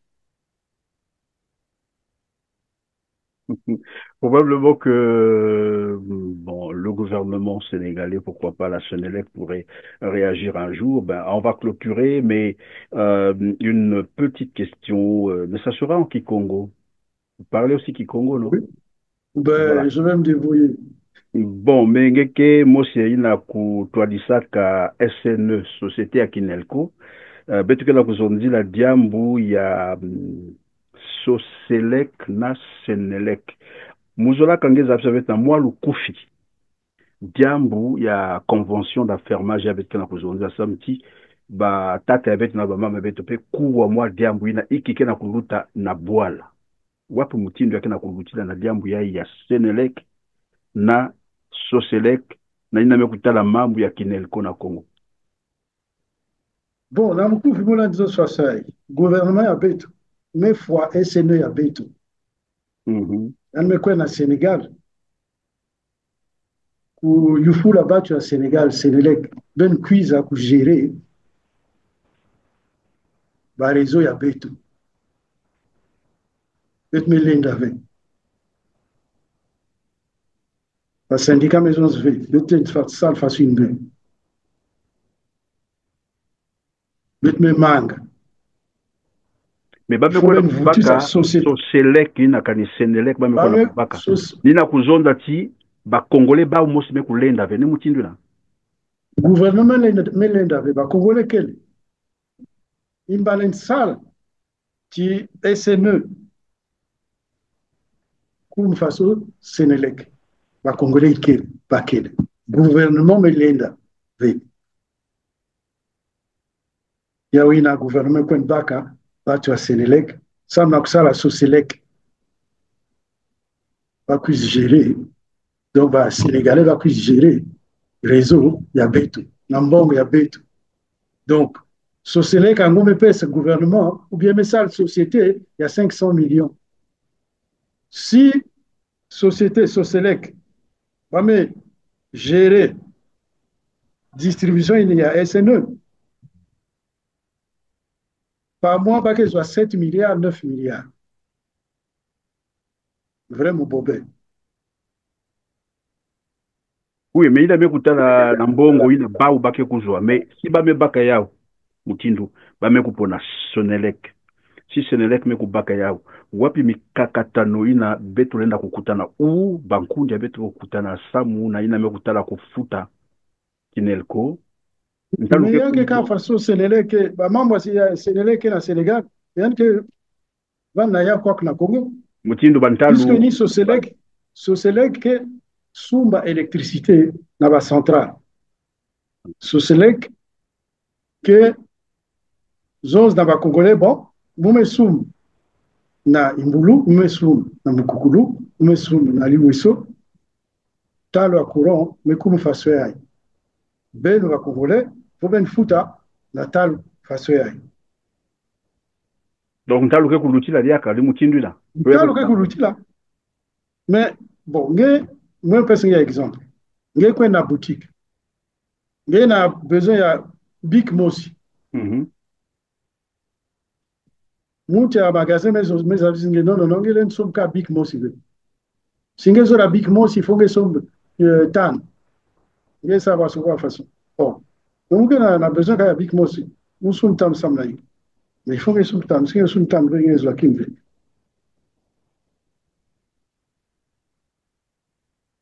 A: Probablement que bon, le gouvernement sénégalais, pourquoi pas la Sénélec, pourrait réagir un jour. Ben, on va clôturer, mais une petite question, mais ça sera en Kikongo. Vous parlez aussi Kikongo, non?
B: Oui. Ben,
A: Voilà.
B: je vais me débrouiller.
A: Bon, mais ngeke mosi ina kutwadisaka SNE, Société ya Kinelco, betukela kuzondila diambu ya Soselec na Senelec. Muzola kangeza absavet na mwa lukufi. Diambu ya convention d'affermage avec kana kuzondila samti ba tata ya betu na ba mama betu pe kuwa mwa diambu ina ikike na kuluta na bwala. Wapi mutindo yake na kulutila na diambu ya Senelec na Soselec na ina mekutala mambo ya Kinelco na Congo.
B: Bon, na mkufi mula ndizo swasai. Gouvernement ya betu. Mais fois SNE ya betu. Mekwe na Sénégal. Ku yufula batu ya Sénégal, Sénélec, ben kuiza ku gérer ba réseau ya betu. Bet me lenda ven. Ba syndicat maison se ve. Bet sal fasu inbe. Bet me manga.
A: Mais ba mekona kubaka Soselec ina kani Senelec ba mekona kubaka. Nina kuzonda ti ba Congolais ba umosi mekulenda ve ni mutindu na.
B: Gouvernement me lenda ve ba Congolais kele. Imbalen sal ti SNE kum faso Senelec. Ba Congolais ikele ba kele. Gouvernement me lenda ve. Ya wina gouvernement kwen baka batu ya Senelec, ça m'a que la Soselec va plus gérer. Donc, bah, Sénégalais va plus gérer. Réseau, il y a Beto. Nambong, il y a Beto. Donc, Soselec, en gros, me paie ce gouvernement, ou bien mais ça, la société, il y a 500 millions. Si société Soselec va me gérer distribution, il y a SNE. Par mois, pas que ce soit 7 milliards, 9 milliards. Vraiment bobé.
A: Oui, mais il a bien écouté la Nambongo, il a ba ou baké kuzwa. Mais si ba me baka yao, mutindu, ba me kupona Senelec. Si Senelec me kubaka yao, wapi mikakatano ina betu lenda kukutana u bankundi ya betu kukutana samu na ina me kutala kufuta Kinelco.
B: Mais il y a quelqu'un façon Senelec, bah mambo Senelec na Sénégal, il y a que va na ya kwa na Congo.
A: Mutindu bantalu.
B: Puisque ni Soselec que sumba électricité na ba centrale. Soselec que zos na ba Congolais bon, mume sum na Imbulu, mume sum na Mukukulu, mume sum na Liweso. Talo a courant, mais comme façon ay. Ben ba Congolais, faut ben futa na talo façon ay.
A: Donc talo ke kulutila diaka li mutindu la.
B: Talo ke kulutila. Mais bon, moi personne un exemple. Nge quoi na boutique. Nge na besoin ya Big Mosi. Monte à magasin mes avis non non nge len som ka Big Mosi. Singe zo la Big Mosi faut que som tan. Nge ça va se voir façon. Bon. Donc on a besoin ka Big Mosi. Nous sommes tam sam là. Mais il faut que som tam, singe som tam nge zo kimve.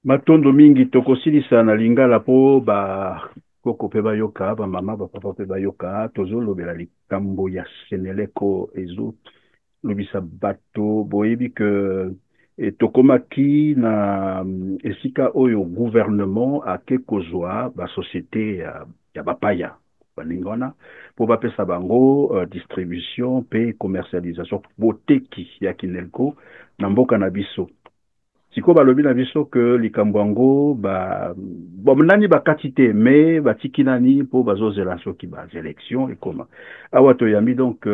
A: Matondo mingi tokosilisa na lingala po ba koko pe bayoka ba mama ba papa pe bayoka tozolobela likambo ya Seneleko ezo lobisa bato boyebi que tokomaki na esika oyo gouvernement ake kozwa ba société ya bapaya baningona po bapesa bango distribution pe commercialisation boteki ya Kinelco na mboka na biso. siko balobi na biso que likambo yango bon nani bakati te mais batiki nani mpo bazozela soki baélection ekoma awa toyambi donc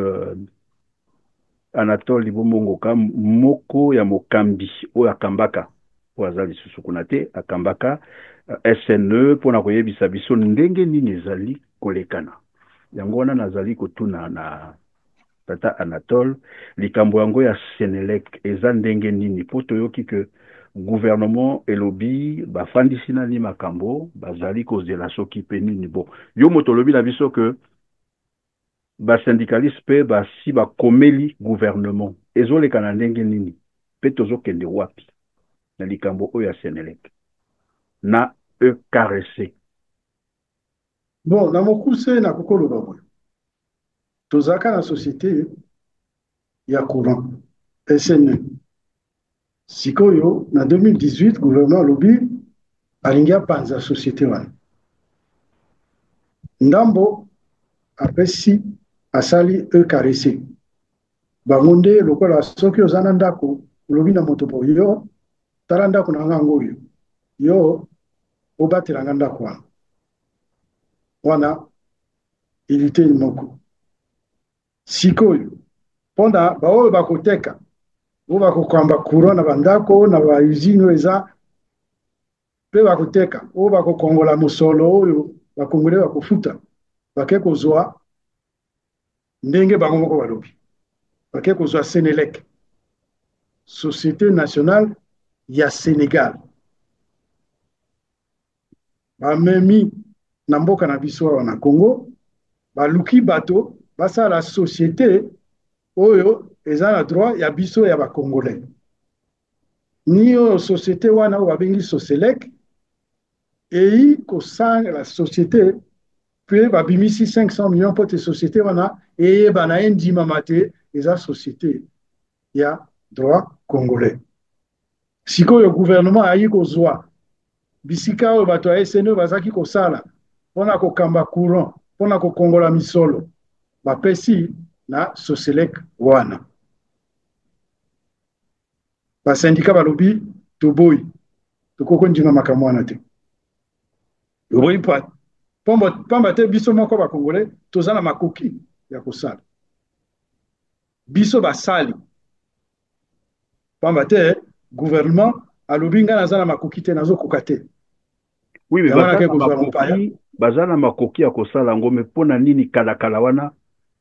A: Anatole Libomongo moko ya mokambi oyo akambaka po aza lisusu kuna te akambaka SNE mpona koyebisa biso ndenge nini ezali kolekana yango wana nazali kotuna na tata Anatole likambo yango ya Senelec eza ndenge nini po toyoki ke gouvernement elobi bafandisi nani makambo bazali kozela soki pe nini bon yo moto lobi na biso ke syndicaliste pe si komeli gouvernement ezoleka na ndenge nini pe tozokende wapi na likambo oyo ya Senelec na EKRC.
B: Bon, na mokuse na kokoloba boyo tozaka na société ya courant SNE sikoyo na 2018 gouvernement lobi alingi apanza société wana ndambo apesi asali EKRC bango nde lokola soki oza na ndako olobi na moto po yo tala ndako na ngango oyo yo obatelanga ndako wana ilite moko sikoyo ponda baoyo bakoteka bo bakokamba courant na bandako na ba usine eza pe bakoteka o bakokongola musolo oyo bakongole bakofuta bake kozwa ndenge bango moko balobi bake kozwa Senelec Société nationale ya Sénégal bamemi na mboka na biso awa na Congo baluki bato basala société oyo eza na droit ya biso ya bakongolais ni oyo société wana oyo babengi Soselec ei kosala la société pe babimisi 500 millions pour te société wana eyebana endimama te eza société ya droit congolais sikoyo gouvernement ayi kozwa bisika oyo bato ya SNE bazaki kosala mpona kokamba courant mpona kokongola misolo bapesi na Soselec wana basindika balobi toboyi tokokondima makambo wana te toboyi pamba te biso moko bakongole toza na makoki ya kosala biso basali pamba te gouvernement alobi nga naza na makoki te nazokoka te.
A: Oui, mais bazana makoki ya kosala ngome pona nini kala wana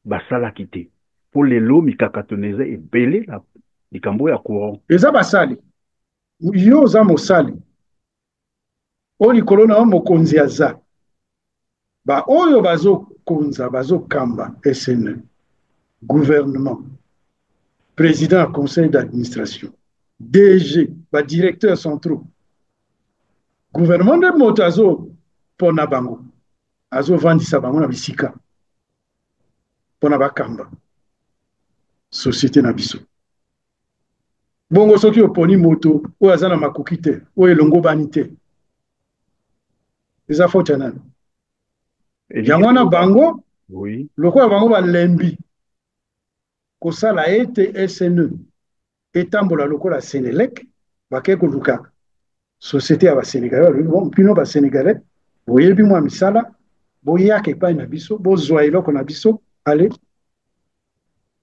A: basala kite po lelo mikakatoneza ebele na likambo ya courant
B: eza basali yo za mosali oli kolona mokonzi aza ba oyo bazokonza bazokamba SNE gouvernement président du conseil d'administration DG ba directeur centraux gouvernement de moto azo pona bango azo vandisa bango na bisika pona bakamba société na biso bongo soki oponi moto oyo aza na makoki te oyo elongo bani te eza faute ya nani yango wana bango
A: oui
B: lokola bango balembi kosala ete SNE etambola lokola Senelec bake koluka société ya basénégalais bino basénégalais boyebi mwa misala boyaka epai na biso bozwa eloko na biso ale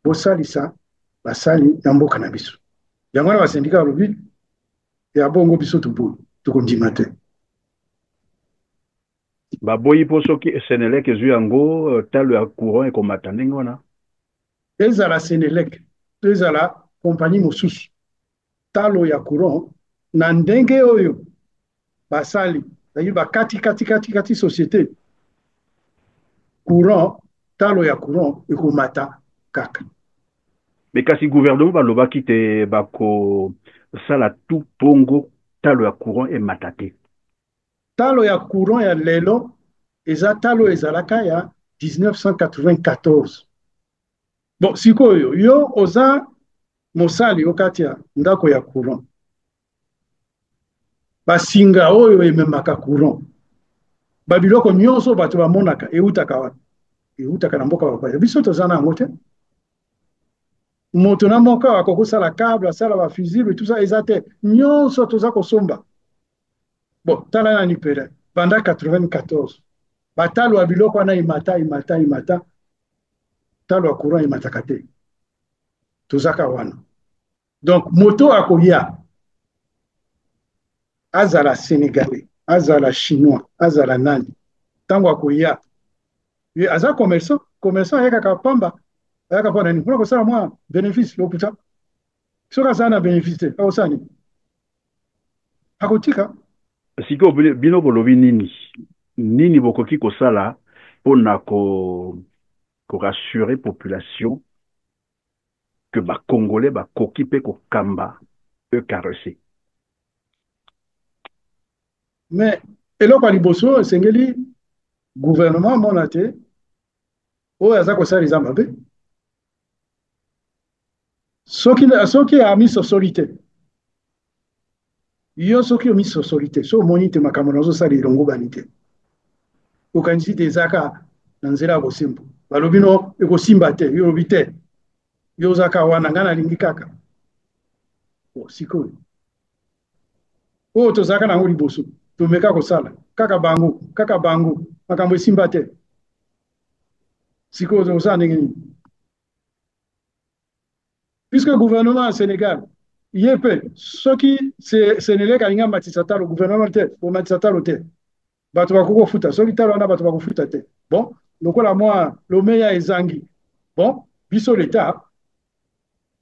B: bosalisa basali ya mboka na biso yango wana basindika balobi ya bongo biso toboyi tokondima te
A: baboyi po soki Senelec ezwi yango talo ya courant ekomata ndenge wana
B: ezala Senelec ezala compagnie mosusu talo ya courant na ndenge oyo basali dayi bakati société courant talo ya courant ekomata kaka
A: mais kasi gouvernement balobaki te bako sala tout pongo talo ya courant emata te
B: talo ya courant ya lelo eza talo ezalaka ya 1994 bon sikoyo yo oza mosali okati ya ndako ya courant basinga oyo ememaka courant babiloko nyonso bato bamonaka eutaka na mboka bapaya biso toza na yango te moto na moka akokosala câble asala bafusible et tout ça eza te nyonso toza kosomba bon tala na nipere banda 94 batalo ya biloko wana imata talo ya courant imataka te tozaka wana donc moto akoya azala sénégalais azala chinois azala nani ntango akoya ye aza commerçant ayakaka pamba ayaka mpo nani mpona kosala mwa bénéfice lokuta soki azala na bénéfice te akosala nini akotika
A: sikoyo bino bolobi nini bokoki kosala mpona korassurer population que bacongolais bakoki mpe kokamba EKRC.
B: mais eloko ya liboso esengeli gouvernement amona te oyo aza kosala eza mabe soki amisosoli te yo soki omisosoli te so omoni te makambo nazosala elongobani te okanisi te ezaka na nzela ya kosimba balobi no ekosimba te yo olobi te yo ozaka wana ngai nalingi kaka sikoyo oyo tozalaka nango liboso tomeka kosala kaka bango makambo esimba te sikoyo tokosala ndenge nini puisque gouvernement ya Sénégal ye mpe soki Senelec alingi amatisa talo gouvernement te omatisa talo te bato bakoki kofuta soki talo wana bato bakofuta te bon lokola mwa lomeya ezangi bon biso leta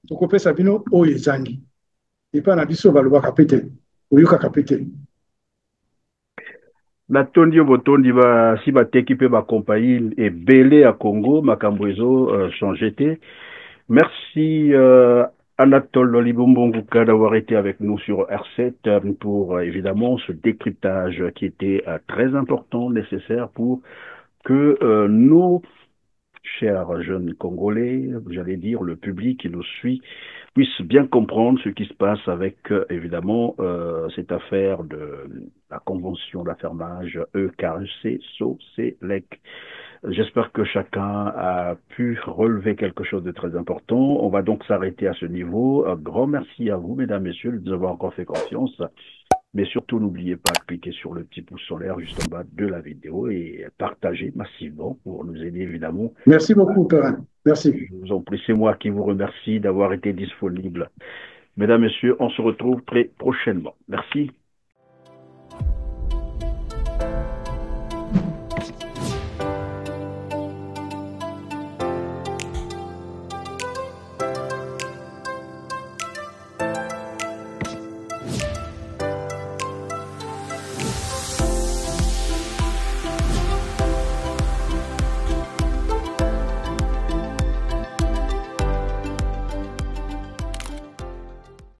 B: tokopesa bino oyo ezangi epa na biso balobaka pe te oyokaka pe te
A: natondi yo botondi si bateki mpe bacompagnie ebele ya Congo makambo ezo change te. Merci Anatole Libombonguka d'avoir été avec nous sur R7 pour évidemment ce décryptage qui était très important, nécessaire pour que nos chers jeunes Congolais, j'allais dire le public qui nous suit, puisse bien comprendre ce qui se passe avec évidemment cette affaire de la convention d'affermage EKRC, SOCELEC. J'espère que chacun a pu relever quelque chose de très important. On va donc s'arrêter à ce niveau. Un grand merci à vous, mesdames, messieurs, de nous avoir encore fait confiance. Mais surtout, n'oubliez pas de cliquer sur le petit pouce solaire juste en bas de la vidéo et partager massivement pour nous aider, évidemment.
B: Merci beaucoup, Perrin. Merci.
A: Je vous en prie, c'est moi qui vous remercie d'avoir été disponible. Mesdames, messieurs, on se retrouve très prochainement. Merci.